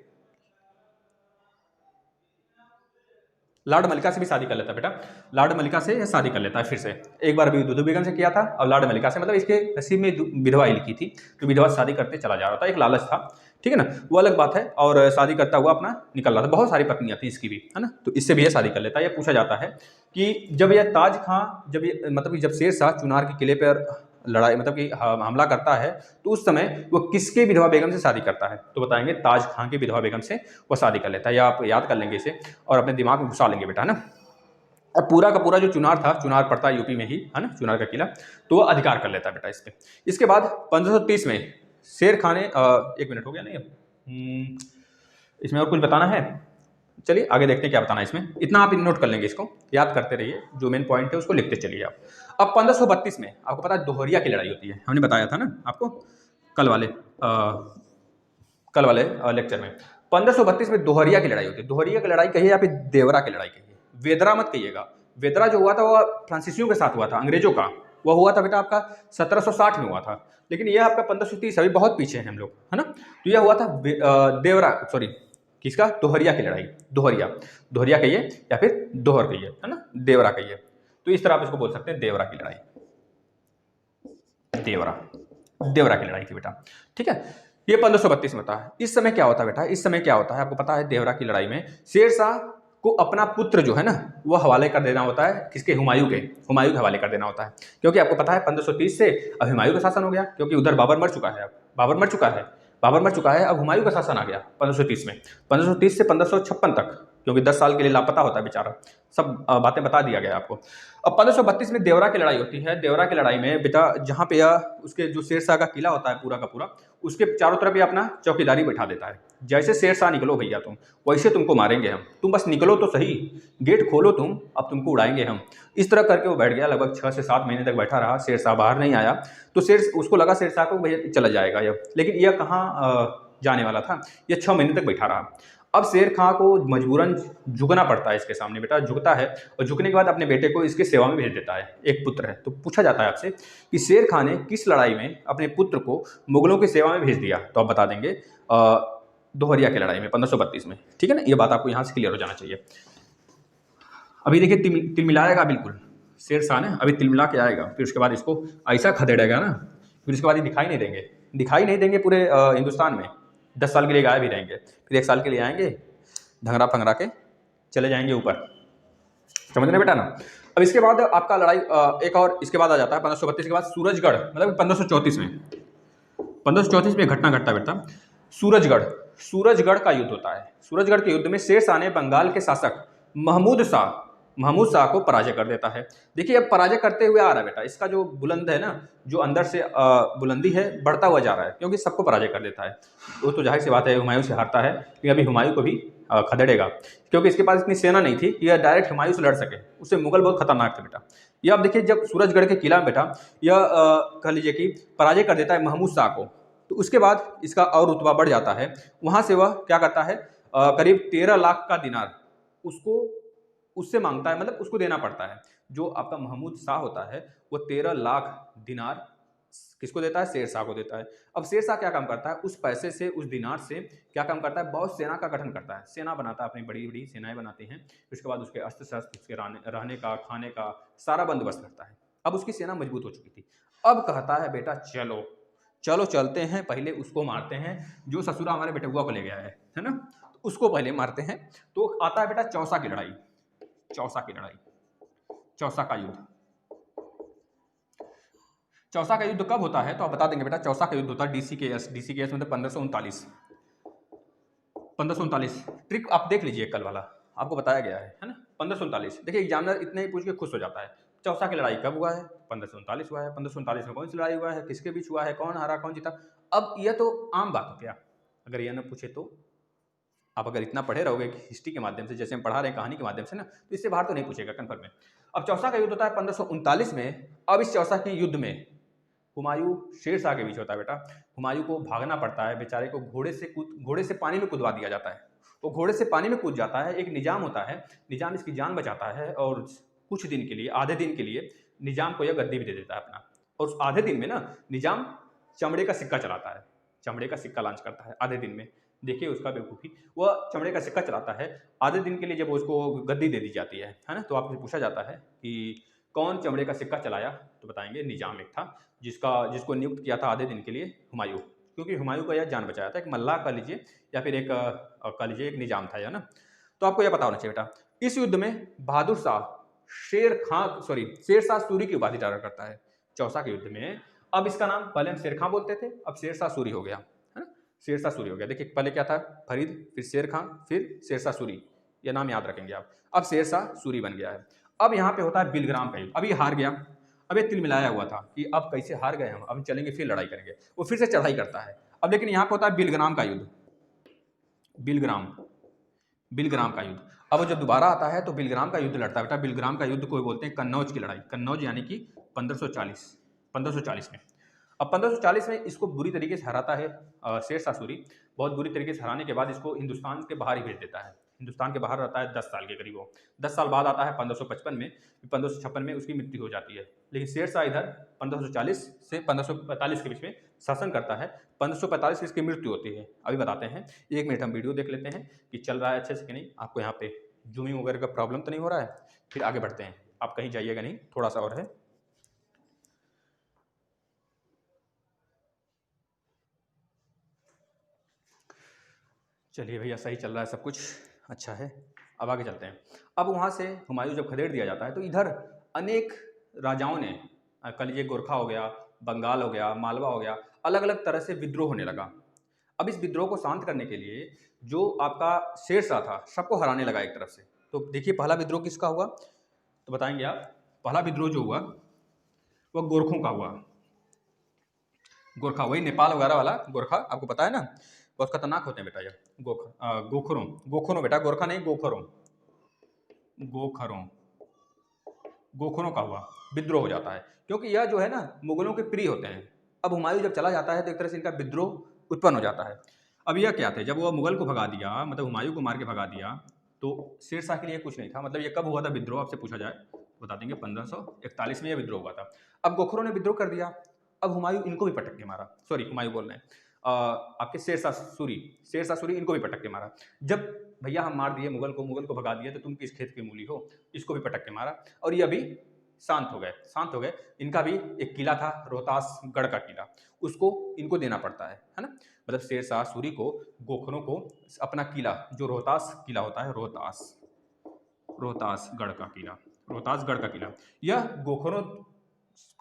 लाड मलिका से भी शादी कर लेता है बेटा, लाड मलिका से शादी कर लेता है फिर से। एक बार अभी दुदू बेगम से किया था, अब लाड मलिका से, मतलब इसके नसीब में विधवा ही लिखी थी, तो विधवा से शादी करते चला जा रहा था, एक लालच था, ठीक है ना, वो अलग बात है। और शादी करता हुआ अपना निकल रहा था, बहुत सारी पत्नियां थी इसकी भी, है ना, तो इससे भी ये शादी कर लेता है। यह पूछा जाता है कि जब यह ताज खां, जब ये मतलब कि जब शेर शाह चुनार के किले पर लड़ाई मतलब कि हमला करता है, तो उस समय वो किसके विधवा बेगम से शादी करता है, तो बताएंगे ताज खां की विधवा बेगम से वो शादी कर लेता है। या आप याद कर लेंगे इसे और अपने दिमाग में घुसा लेंगे बेटा, है ना। अब पूरा का पूरा जो चुनार था, चुनार पड़ता है यूपी में ही, है ना, चुनार का किला, तो वो अधिकार कर लेता है बेटा इस पे। इसके बाद 1530 में शेर खान ने एक मिनट हो गया नहीं, इसमें और कुछ बताना है, चलिए आगे देखते हैं क्या बताना है इसमें। इतना आप नोट कर लेंगे, इसको याद करते रहिए, जो मेन पॉइंट है उसको लिखते चलिए आप। अब 1532 में आपको पता है दोहरिया की लड़ाई होती है, हमने बताया था ना आपको कल वाले लेक्चर में। 1532 में दोहरिया की लड़ाई होती है। दोहरिया की लड़ाई कहिए या फिर देवरा की लड़ाई कहिए, वेदरा मत कहिएगा। वेदरा जो हुआ था वो फ्रांसीसियों के साथ हुआ था, अंग्रेजों का, वह हुआ था बेटा आपका 1760 में हुआ था, लेकिन यह आपका 1530, अभी बहुत पीछे हैं हम लोग, है ना। तो यह हुआ था देवरा, सॉरी किसका, दोहरिया की लड़ाई, दोहरिया, दोहरिया कहिए या फिर दोहर कहिए, है ना, देवरा कहिए, तो इस तरह आप इसको बोल सकते हैं, देवरा की लड़ाई, देवरा, देवरा की लड़ाई थी बेटा, ठीक है। ये 1532 में था। इस समय क्या होता है बेटा, इस समय क्या होता है आपको पता है, देवरा की लड़ाई में शेर शाह को अपना पुत्र जो है ना वो हवाले कर देना होता है, किसके, हुमायूं के, हुमायूं के हवाले कर देना होता है, क्योंकि आपको पता है 1530 से अब हुमायूं का शासन हो गया, क्योंकि उधर बाबर मर चुका है, अब बाबर मर चुका है, बाबर मर चुका है, अब हुमायूं का शासन आ गया 1530 में। 1530 से 1556 तक, क्योंकि 10 साल के लिए लापता होता है बेचारा, सब बातें बता दिया गया आपको। अब 1532 में देवरा की लड़ाई होती है। देवरा की लड़ाई में बेटा जहाँ पे उसके जो शेर शाह का किला होता है पूरा का पूरा, उसके चारों तरफ ये अपना चौकीदारी बैठा देता है। जैसे शेर शाह निकलो भैया तुम, वैसे तुमको मारेंगे हम, तुम बस निकलो तो सही, गेट खोलो तुम, अब तुमको उड़ाएंगे हम। इस तरह करके वो बैठ गया, लगभग 6 से 7 महीने तक बैठा रहा, शेर शाह बाहर नहीं आया। तो शेर, उसको लगा शेर शाह को भैया चला जाएगा यह, लेकिन यह कहाँ जाने वाला था, यह 6 महीने तक बैठा रहा। अब शेर खां को मजबूरन झुकना पड़ता है इसके सामने, बेटा झुकता है, और झुकने के बाद अपने बेटे को इसके सेवा में भेज देता है, एक पुत्र है। तो पूछा जाता है आपसे कि शेर खां ने किस लड़ाई में अपने पुत्र को मुगलों की सेवा में भेज दिया, तो आप बता देंगे दोहरिया की लड़ाई में 1532 में, ठीक है ना। ये बात आपको यहाँ से क्लियर हो जाना चाहिए। अभी देखिए तिलमिलाएगा बिल्कुल शेर शाह ने, अभी तिलमिला के आएगा, फिर उसके बाद इसको ऐसा खदेड़ेगा ना, फिर उसके बाद ये दिखाई नहीं देंगे, दिखाई नहीं देंगे पूरे हिंदुस्तान में। 10 साल के लिए गायब ही रहेंगे, फिर 1 साल के लिए आएंगे, ढंगरा फंगरा के चले जाएंगे ऊपर, समझ रहे बेटा ना। अब इसके बाद आपका लड़ाई एक और इसके बाद आ जाता है 1532 के बाद सूरजगढ़, मतलब 1534 में, 1534 में घटना घटता है बेटा, सूरजगढ़, सूरजगढ़ का युद्ध होता है। सूरजगढ़ के युद्ध में शेर शाह ने बंगाल के शासक महमूद शाह को पराजय कर देता है। देखिए अब पराजय करते हुए आ रहा है बेटा, इसका जो बुलंद है ना, जो अंदर से बुलंदी है, बढ़ता हुआ जा रहा है, क्योंकि सबको पराजय कर देता है। वो तो जाहिर सी बात है हुमायूं से हारता है, लेकिन अभी हुमायूं को भी खदेड़ेगा, क्योंकि इसके पास इतनी सेना नहीं थी कि यह डायरेक्ट हुमायूं से लड़ सके, उससे मुगल बहुत खतरनाक थे बेटा। यह आप देखिए जब सूरजगढ़ के किला में बेटा यह कह लीजिए कि पराजय कर देता है महमूद शाह को, तो उसके बाद इसका और रुतबा बढ़ जाता है। वहाँ से वह क्या करता है, करीब 13 लाख का दिनार उसको उससे मांगता है, मतलब उसको देना पड़ता है। जो आपका महमूद शाह होता है वो 13 लाख दिनार किसको देता है, शेर शाह को देता है। अब शेर शाह क्या काम करता है, उस पैसे से, उस दिनार से क्या काम करता है, बहुत सेना का गठन करता है, सेना बनाता है, अपनी बड़ी बड़ी सेनाएं बनाते हैं। उसके बाद उसके अस्त्र शस्त्र, उसके रहने का, खाने का सारा बंदोबस्त करता है। अब उसकी सेना मजबूत हो चुकी थी। अब कहता है बेटा चलो चलो चलते हैं, पहले उसको मारते हैं जो ससुरा हमारे बेटुआ को ले गया है ना, तो उसको पहले मारते हैं। तो आता है बेटा चौसा की लड़ाई। चौसा की लड़ाई, चौसा का युद्ध। चौसा का युद्ध कब होता है तो आप बता देंगे बेटा। चौसा का युद्ध होता है डीसीकेएस मतलब 1539। ट्रिक आप देख लीजिए, कल वाला आपको बताया गया है ना। 1539 देखिए, एग्जामिनर इतने ही पूछ के खुश हो जाता है। चौसा की लड़ाई कब हुआ है? 1539 हुआ है। 1539 में कौन सी लड़ाई हुआ है, किसके बीच हुआ है, कौन हारा कौन जीता? अब यह तो आम बात हो गया, अगर यह ना पूछे तो। आप अगर इतना पढ़े रहोगे हिस्ट्री के माध्यम से, जैसे हम पढ़ा रहे हैं कहानी के माध्यम से ना, तो इससे बाहर तो नहीं पूछेगा कन्फर्म में। अब चौसा का युद्ध होता है 1539 में। अब इस चौसा के युद्ध में हुमायूं शेरशाह के बीच होता है बेटा। हुमायूं को भागना पड़ता है, बेचारे को घोड़े से पानी में कूदवा दिया जाता है। वो घोड़े से पानी में कूद जाता है, एक निजाम होता है, निजाम इसकी जान बचाता है और कुछ दिन के लिए, आधे दिन के लिए निजाम को यह गद्दी भी दे देता है अपना। और उस आधे दिन में ना निजाम चमड़े का सिक्का चलाता है, चमड़े का सिक्का लॉन्च करता है आधे दिन में। देखिए उसका बेवकूफ़ी, वह चमड़े का सिक्का चलाता है आधे दिन के लिए। जब उसको गद्दी दे दी जाती है ना, तो आपसे पूछा जाता है कि कौन चमड़े का सिक्का चलाया, तो बताएंगे निजाम एक था जिसको नियुक्त किया था आधे दिन के लिए हुमायूं, क्योंकि हुमायूं का यह जान बचाया था। एक मल्लाह कह लीजिए या फिर एक कह लीजिए एक निजाम था यह ना। तो आपको यह पता होना चाहिए बेटा, इस युद्ध में बहादुर शाह शेरशाह सूरी की उपाधि धारण करता है चौसा के युद्ध में। अब इसका नाम पहले हम शेर खां बोलते थे, अब शेरशाह सूरी हो गया है ना। शेरशाह सूरी हो गया। देखिए पहले क्या था, फरीद, फिर शेर खां, फिर शेरशाह सूरी, यह नाम याद रखेंगे आप। अब शेरशाह सूरी बन गया है। अब यहाँ पे होता है बिलग्राम का युद्ध। अब ये हार गया, अब ये तिल मिलाया हुआ था कि अब कैसे हार गए हम, अब चलेंगे फिर लड़ाई करेंगे। वो फिर से चढ़ाई करता है। अब लेकिन यहाँ पे होता है बिलग्राम का युद्ध। बिलग्राम का युद्ध। अब जब दोबारा आता है तो बिलग्राम का युद्ध लड़ता है बेटा। बिलग्राम का युद्ध को बोलते हैं कन्नौज की लड़ाई। कन्नौज यानी कि 1540 में। अब 1540 में इसको बुरी तरीके से हराता है शेरशाह सूरी। बहुत बुरी तरीके से हराने के बाद इसको हिंदुस्तान के बाहर ही भेज देता है। हिंदुस्तान के बाहर रहता है 10 साल के करीब। वो 10 साल बाद आता है 1555 में। 1556 में उसकी मृत्यु हो जाती है। लेकिन शेरशाह इधर 1540 से 1545 के बीच में शासन करता है। 1545 में इसकी मृत्यु होती है। अभी बताते हैं, 1 मिनट हम वीडियो देख लेते हैं कि चल रहा है अच्छे से कि नहीं। आपको यहाँ पे जूमिंग वगैरह का प्रॉब्लम तो नहीं हो रहा है? फिर आगे बढ़ते हैं, आप कहीं जाइएगा नहीं, थोड़ा सा और है। चलिए भैया, सही चल रहा है सब कुछ, अच्छा है। अब आगे चलते हैं। अब वहाँ से हुमायूं जब खदेड़ दिया जाता है तो इधर अनेक राजाओं ने, कह लीजिए गोरखा हो गया, बंगाल हो गया, मालवा हो गया, अलग अलग तरह से विद्रोह होने लगा। अब इस विद्रोह को शांत करने के लिए जो आपका शेरशाह था सबको हराने लगा एक तरफ से। तो देखिए पहला विद्रोह किसका हुआ तो बताएंगे आप। पहला विद्रोह जो हुआ वह गोरखों का हुआ। गोरखा, वही नेपाल वगैरह वाला गोरखा, आपको पता है ना, बहुत खतरनाक होते हैं बेटा ये गोखरों बेटा, गोरखा नहीं, गोखरों का हुआ विद्रोह हो जाता है। क्योंकि यह जो है ना मुगलों के प्रिय होते हैं। अब हुमायूं जब चला जाता है तो एक तरह से इनका विद्रोह उत्पन्न हो जाता है। अब यह क्या थे, जब वह मुगल को भगा दिया, मतलब हुमायूं को मार के भगा दिया, तो शेरशाह के लिए कुछ नहीं था। मतलब ये कब हुआ था विद्रोह, आपसे पूछा जाए तो बता देंगे 1541 में यह विद्रोह हुआ था। अब गोखरों ने विद्रोह कर दिया। अब हुमायूं इनको भी पटक के मारा, सॉरी हुमायूं बोल रहे हैं, आपके शेरशाह सूरी इनको भी पटक के मारा। जब भैया हम मार दिए मुगल को भगा दिए, तो तुम किस खेत की मूली हो, इसको भी पटक के मारा। और ये अभी शांत हो गए। इनका भी एक किला था, रोहतास गढ़ का किला, उसको इनको देना पड़ता है ना। मतलब शेरशाह सूरी को, गोखरों को अपना किला, जो रोहतास किला होता है, रोहतास गढ़ का किला, यह गोखरों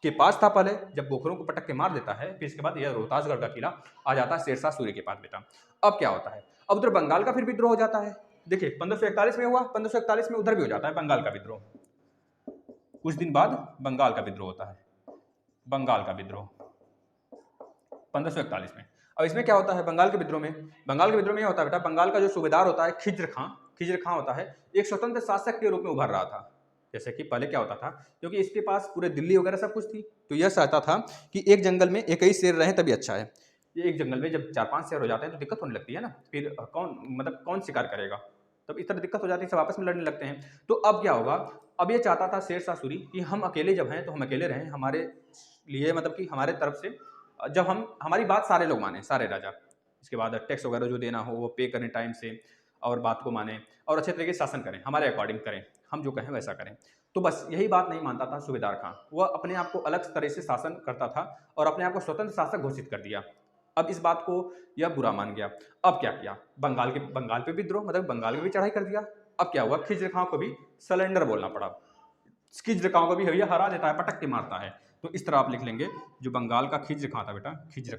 के पास था पहले। जब गोखरों को पटक के मार देता है, फिर इसके बाद यह रोहतासगढ़ का किला आ जाता है शेरशाह सूरी के पास बेटा। अब क्या होता है, अब उधर बंगाल का फिर विद्रोह हो जाता है। देखिए 1541 में हुआ, 1541 में उधर भी हो जाता है बंगाल का विद्रोह। कुछ दिन बाद बंगाल का विद्रोह होता है, बंगाल का विद्रोह 1541 में। अब इसमें क्या होता है बंगाल के विद्रोह में, यह होता है बेटा, बंगाल का जो सूबेदार होता है खिज्र खां होता है, एक स्वतंत्र शासक के रूप में उभर रहा था। जैसे कि पहले क्या होता था, क्योंकि इसके पास पूरे दिल्ली वगैरह सब कुछ थी, तो यह चाहता था कि एक जंगल में एक ही शेर रहे तभी अच्छा है। ये एक जंगल में जब 4-5 शेर हो जाते हैं तो दिक्कत होने लगती है ना, फिर कौन शिकार करेगा, तब इस तरह दिक्कत हो जाती है, सब आपस में लड़ने लगते हैं। तो अब क्या होगा, अब ये चाहता था शेरशाह सूरी कि हम अकेले जब हैं तो हम अकेले रहें, हमारे लिए मतलब कि हमारे तरफ से जब हमारी बात सारे लोग माने, सारे राजा, इसके बाद टैक्स वगैरह जो देना हो वो पे करें टाइम से, और बात को माने और अच्छे तरीके से शासन करें, हमारे अकॉर्डिंग करें, हम जो कहें वैसा करें। तो बस यही बात नहीं मानता था सूबेदार खां, वह अपने आप को अलग तरह से शासन करता था और अपने आप को स्वतंत्र शासक घोषित कर दिया। अब इस बात को यह बुरा मान गया। अब क्या किया, बंगाल पे विद्रोह, मतलब बंगाल में भी चढ़ाई कर दिया। अब क्या हुआ, खिज्र खां को भी सलेंडर बोलना पड़ा। खिज्र खां को भी भैया हरा देता है, पटक के मारता है। तो इस तरह आप लिख लेंगे, जो बंगाल का खिज्र खां था बेटा, खिज्र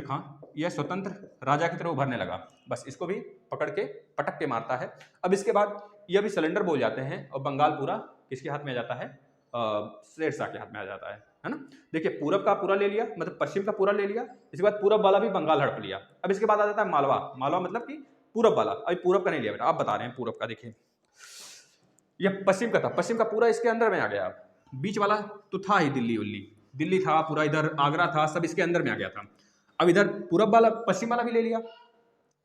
खां यह स्वतंत्र राजा की तरह उभरने लगा। बस इसको भी पकड़ के पटक के मारता है। अब इसके बाद यह भी सिलेंडर बोल जाते हैं और बंगाल पूरा किसके हाथ में आ जाता है, शेरशाह के हाथ में आ जाता है ना। देखिए पूरब का पूरा ले लिया, मतलब पश्चिम का पूरा ले लिया, इसके बाद पूरब वाला भी बंगाल हड़प लिया। अब इसके बाद आ जाता है मालवा। मालवा मतलब कि पूरब वाला। अभी पूरब का नहीं लिया बेटा, आप बता रहे हैं पूरब का। देखिए यह पश्चिम का था, पश्चिम का पूरा इसके अंदर में आ गया। बीच वाला तो था ही दिल्ली उल्ली, दिल्ली था पूरा, इधर आगरा था, सब इसके अंदर में आ गया था। अब इधर पूरब वाला पश्चिम वाला भी ले लिया,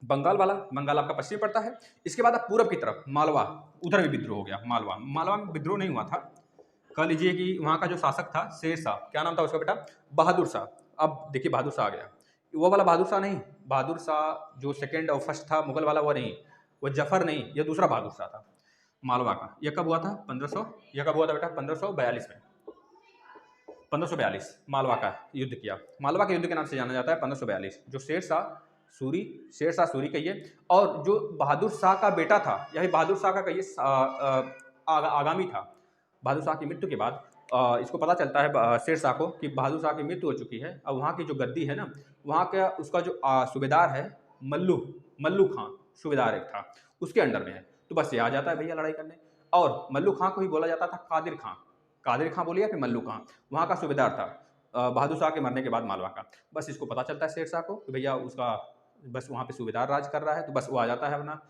बंगाल वाला, बंगाल आपका पश्चिम पड़ता है। इसके बाद आप पूरब की तरफ मालवा, उधर भी विद्रोह हो गया। मालवा में विद्रोह नहीं हुआ था। कह लीजिए कि वहाँ का जो शासक था शेरशाह, क्या नाम था उसका बेटा, बहादुर शाह। अब देखिए बहादुर शाह आ गया, वो वाला बहादुर शाह नहीं, बहादुर शाह जो सेकेंड और फर्स्ट था मुगल वाला, वो नहीं, वो जफर नहीं, ये दूसरा बहादुर शाह था मालवा का। यह कब हुआ था, 1500, यह कब हुआ था बेटा, 1542 में, 1542 मालवा का युद्ध किया। मालवा के युद्ध के नाम से जाना जाता है 1542, जो शेरशाह सूरी कहिए, और जो बहादुर शाह का बेटा था, यही बहादुर शाह का कहिए आगामी था। बहादुर शाह की मृत्यु के बाद इसको पता चलता है शेरशाह को कि बहादुर शाह की मृत्यु हो चुकी है। अब वहाँ की जो गद्दी है ना, वहाँ का उसका जो सूबेदार है मल्लू खां, सूबेदार एक था, उसके अंडर में है। तो बस ये आ जाता है भैया लड़ाई करने। और मल्लू खां को ही बोला जाता था कादिर खां बोलिए, फिर मल्लू खां, वहाँ का सूबेदार था बहादुर शाह के मरने के बाद मालवा का। बस इसको पता चलता है शेरशाह को कि भैया उसका बस वहाँ पे सूबेदार राज कर रहा है। तो बस वो आ जाता है अपना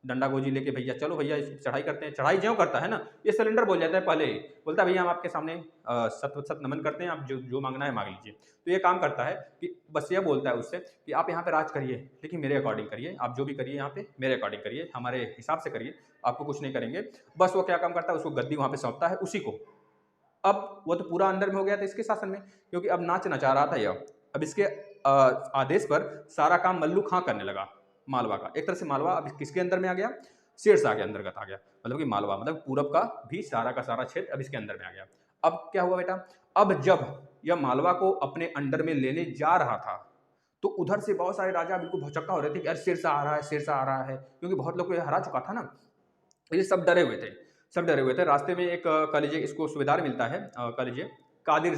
डंडा गोजी लेके, भैया चलो भैया इस चढ़ाई करते हैं। चढ़ाई ज्यों करता है ना, ये सिलेंडर बोल जाता है पहले ही, बोलता है भैया हम आपके सामने सत नमन करते हैं, आप जो मांगना है मांग लीजिए। तो ये काम करता है कि बस ये बोलता है उससे कि आप यहाँ पे राज करिए, लेकिन मेरे अकॉर्डिंग करिए, आप जो भी करिए यहाँ पे मेरे अकॉर्डिंग करिए, हमारे हिसाब से करिए, आपको कुछ नहीं करेंगे। बस वो क्या काम करता है, उसको गद्दी वहाँ पे सौंपता है उसी को। अब वो तो पूरा अंदर में हो गया था इसके शासन में, क्योंकि अब नाच नचा रहा था यह। अब इसके आदेश पर सारा काम मल्लू खां करने लगा मालवा का। एक तरह से मालवा अब किसके अंदर में आ गया, शेरशाह के अंतर्गत आ गया। मतलब कि मालवा मतलब पूरब का भी सारा का सारा क्षेत्र अब इसके अंदर में आ गया। अब क्या हुआ बेटा, अब जब यह मालवा को अपने अंडर में लेने जा रहा था, तो उधर से बहुत सारे राजा बिल्कुल भौचक्का हो रहे थे कि अरे शेरशाह आ रहा है, शेरशाह आ रहा है, क्योंकि बहुत लोग को हरा चुका था ना। ये सब डरे हुए थे, सब डरे हुए थे। रास्ते में एक कह लीजिए इसको सूबेदार मिलता है, कह लीजिए कादिर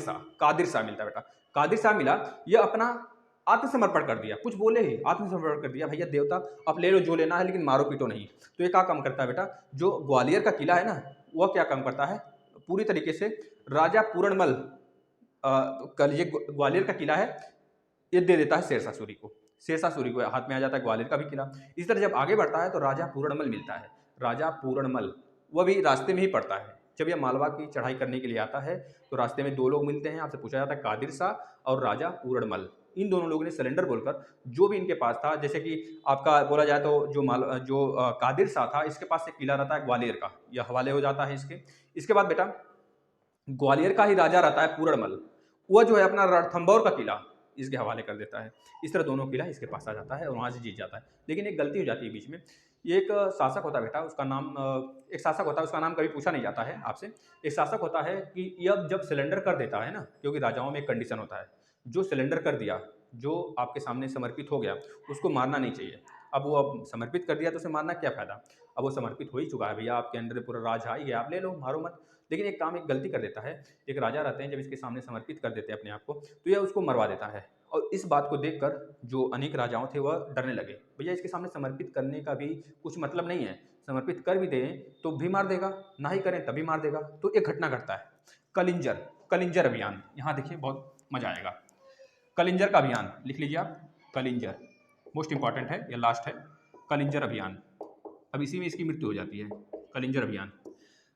शाह मिलता है बेटा। कादिर शाह मिला, यह अपना आत्मसमर्पण कर दिया, कुछ बोले ही आत्मसमर्पण कर दिया, भैया देवता आप ले लो जो लेना है, लेकिन मारो पीटो नहीं। तो ये क्या काम करता है बेटा, जो ग्वालियर का किला है ना, वह क्या काम करता है, पूरी तरीके से राजा पूरणमल, कह लीजिए ग्वालियर का किला है, ये दे देता है शेरशाह सूरी को। शेरशाह सूरी को हाथ में आ जाता है ग्वालियर का भी किला। इस तरह जब आगे बढ़ता है तो राजा पूरणमल मिलता है, राजा पूरणमल, वह भी रास्ते में ही पड़ता है। जब यह मालवा की चढ़ाई करने के लिए आता है तो रास्ते में दो लोग मिलते हैं, आपसे पूछा जाता है कादिर शाह और राजा पूरणमल। इन दोनों लोगों ने सिलेंडर बोलकर जो भी इनके पास था, जैसे कि आपका बोला जाए तो जो कादिर शाह था, इसके पास एक किला रहता है ग्वालियर का, यह हवाले हो जाता है इसके। इसके बाद बेटा ग्वालियर का ही राजा रहता है पूरणमल, वह जो है अपना रणथंभौर का किला इसके हवाले कर देता है। इस तरह दोनों किला इसके पास आ जाता है और वहाँ से जीत जाता है। लेकिन एक गलती हो जाती है बीच में, ये एक शासक होता है बेटा, उसका नाम एक शासक होता है, उसका नाम कभी पूछा नहीं जाता है आपसे। एक शासक होता है कि यह जब सिलेंडर कर देता है ना, क्योंकि राजाओं में एक कंडीशन होता है, जो सिलेंडर कर दिया, जो आपके सामने समर्पित हो गया, उसको मारना नहीं चाहिए। अब वो अब समर्पित कर दिया तो उसे मारना क्या फ़ायदा, अब वो समर्पित हो ही चुका है भैया, आपके अंदर पूरा राज आ ही गया, आप ले लो, मारो मत। लेकिन एक काम, एक गलती कर देता है, एक राजा रहते हैं, जब इसके सामने समर्पित कर देते हैं अपने आप को, तो यह उसको मरवा देता है। और इस बात को देखकर जो अनेक राजाओं थे वह डरने लगे, भैया इसके सामने समर्पित करने का भी कुछ मतलब नहीं है, समर्पित कर भी दें तो भी मार देगा, ना ही करें तभी मार देगा। तो एक घटना घटता है, कलिंजर अभियान। यहाँ देखिए बहुत मजा आएगा, कलिंजर का अभियान लिख लीजिए आप, कलिंजर मोस्ट इंपॉर्टेंट है, ये लास्ट है, कलिंजर अभियान। अब इसी में इसकी मृत्यु हो जाती है, कलिंजर अभियान।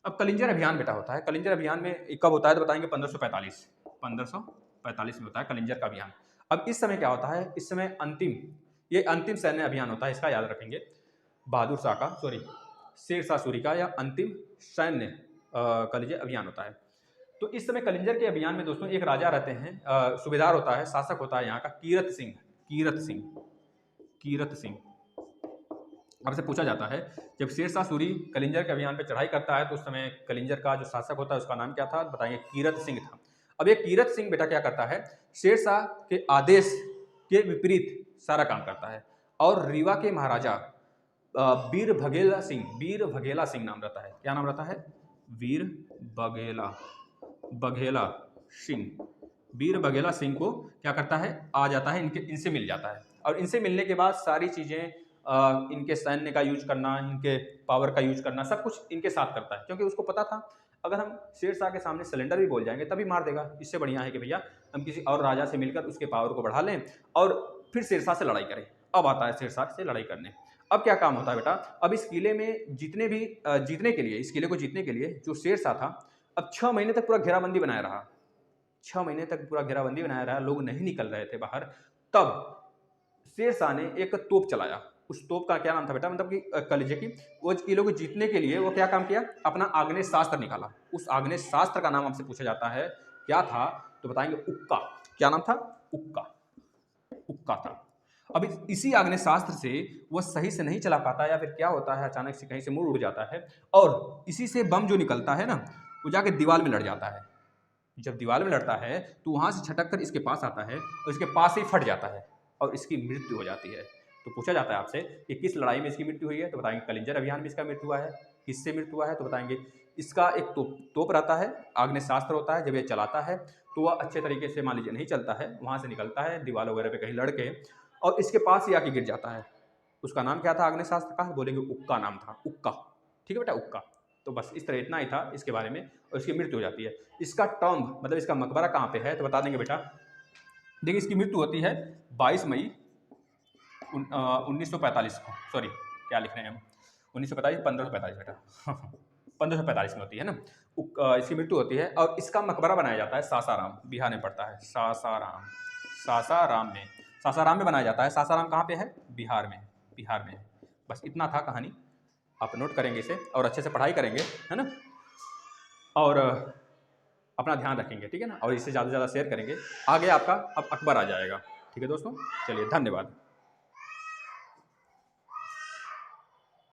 अब कलिंजर अभियान बेटा होता है, कलिंजर अभियान में कब होता है तो बताएंगे 1545 में होता है कलिंजर का अभियान। अब इस समय क्या होता है, इस समय ये अंतिम सैन्य अभियान होता है, इसका याद रखेंगे, बहादुर शाह का, सॉरी शेरशाह सूरी का यह अंतिम सैन्य कह लीजिए अभियान होता है। तो इस समय कलिंजर के अभियान में दोस्तों एक राजा रहते हैं, सूबेदार होता है, शासक होता है यहाँ का कीरत सिंह। आपसे पूछा जाता है, जब शेरशाह सूरी कलिंजर के अभियान पर चढ़ाई करता है तो उस समय कलिंजर का जो शासक होता है उसका नाम क्या था, बताएंगे कीरत सिंह था। अब ये कीरत सिंह बेटा क्या करता है, शेरशाह के आदेश के विपरीत सारा काम करता है और रीवा के महाराजा वीर बघेला सिंह नाम रहता है। क्या नाम रहता है, वीर बघेला सिंह। वीर बघेला सिंह को क्या करता है, आ जाता है, इनसे मिल जाता है और इनसे मिलने के बाद सारी चीज़ें इनके सैन्य का यूज करना, इनके पावर का यूज करना, सब कुछ इनके साथ करता है, क्योंकि उसको पता था अगर हम शेरशाह के सामने सिलेंडर भी बोल जाएंगे तभी मार देगा। इससे बढ़िया है कि भैया हम किसी और राजा से मिलकर उसके पावर को बढ़ा लें और फिर शेरशाह से लड़ाई करें। अब आता है शेरशाह से लड़ाई करने। अब क्या काम होता है बेटा, अब इस किले में जितने भी जीतने के लिए, इस किले को जीतने के लिए जो शेरशाह था, अब 6 महीने तक पूरा घेराबंदी बनाया रहा। 6 महीने तक पूरा घेराबंदी बनाया रहा, लोग नहीं निकल रहे थे बाहर। तब शेरशाह ने एक तोप चलाया। उस तोप का क्या नाम था बेटा, मतलब कि कलेजे की, वो किले को जीतने के लिए वो क्या काम किया, अपना आग्नेय शास्त्र निकाला। उस आग्नेय शास्त्र का नाम हमसे पूछा जाता है, क्या था, तो बताएंगे उक्का। क्या नाम था, उक्का था। अब इसी आग्नेय शास्त्र से वह सही से नहीं चला पाता, या फिर क्या होता है, अचानक से कहीं से मुड़ उड़ जाता है और इसी से बम जो निकलता है ना, वो जाके दीवार में लड़ जाता है। जब दीवार में लड़ता है तो वहां से छटक कर इसके पास आता है और इसके पास ही फट जाता है और इसकी मृत्यु हो जाती है। तो पूछा जाता है आपसे कि किस लड़ाई में इसकी मृत्यु हुई है, तो बताएंगे कलिंजर अभियान में इसका मृत्यु हुआ है। किससे मृत्यु हुआ है, तो बताएंगे इसका एक तोप रहता है, आग्नेय शास्त्र होता है, जब ये चलाता है तो वह अच्छे तरीके से मान लीजिए नहीं चलता है, वहां से निकलता है दीवार वगैरह पे कहीं लड़के और इसके पास ही आके गिर जाता है। उसका नाम क्या था आग्नेय शास्त्र का, बोलेंगे उक्का नाम था, उक्का। ठीक है बेटा, उक्का। तो बस इस तरह इतना ही था इसके बारे में, और इसकी मृत्यु हो जाती है। इसका टॉम्ब मतलब इसका मकबरा कहाँ पे है, तो बता देंगे बेटा। देखिए इसकी मृत्यु होती है 22 मई 1945 को, सॉरी क्या लिख रहे हैं हम, 1945, 1545 बेटा 1545 में होती है ना। इसकी मृत्यु होती है और इसका मकबरा बनाया जाता है सासाराम, बिहार में पड़ता है, सासाराम में बनाया जाता है। सासाराम कहाँ पे है, बिहार में। बस इतना था कहानी, आप नोट करेंगे इसे और अच्छे से पढ़ाई करेंगे, है ना, और अपना ध्यान रखेंगे, ठीक है ना, और इसे ज़्यादा से ज़्यादा शेयर करेंगे। आगे आपका अब अकबर आ जाएगा। ठीक है दोस्तों, चलिए धन्यवाद।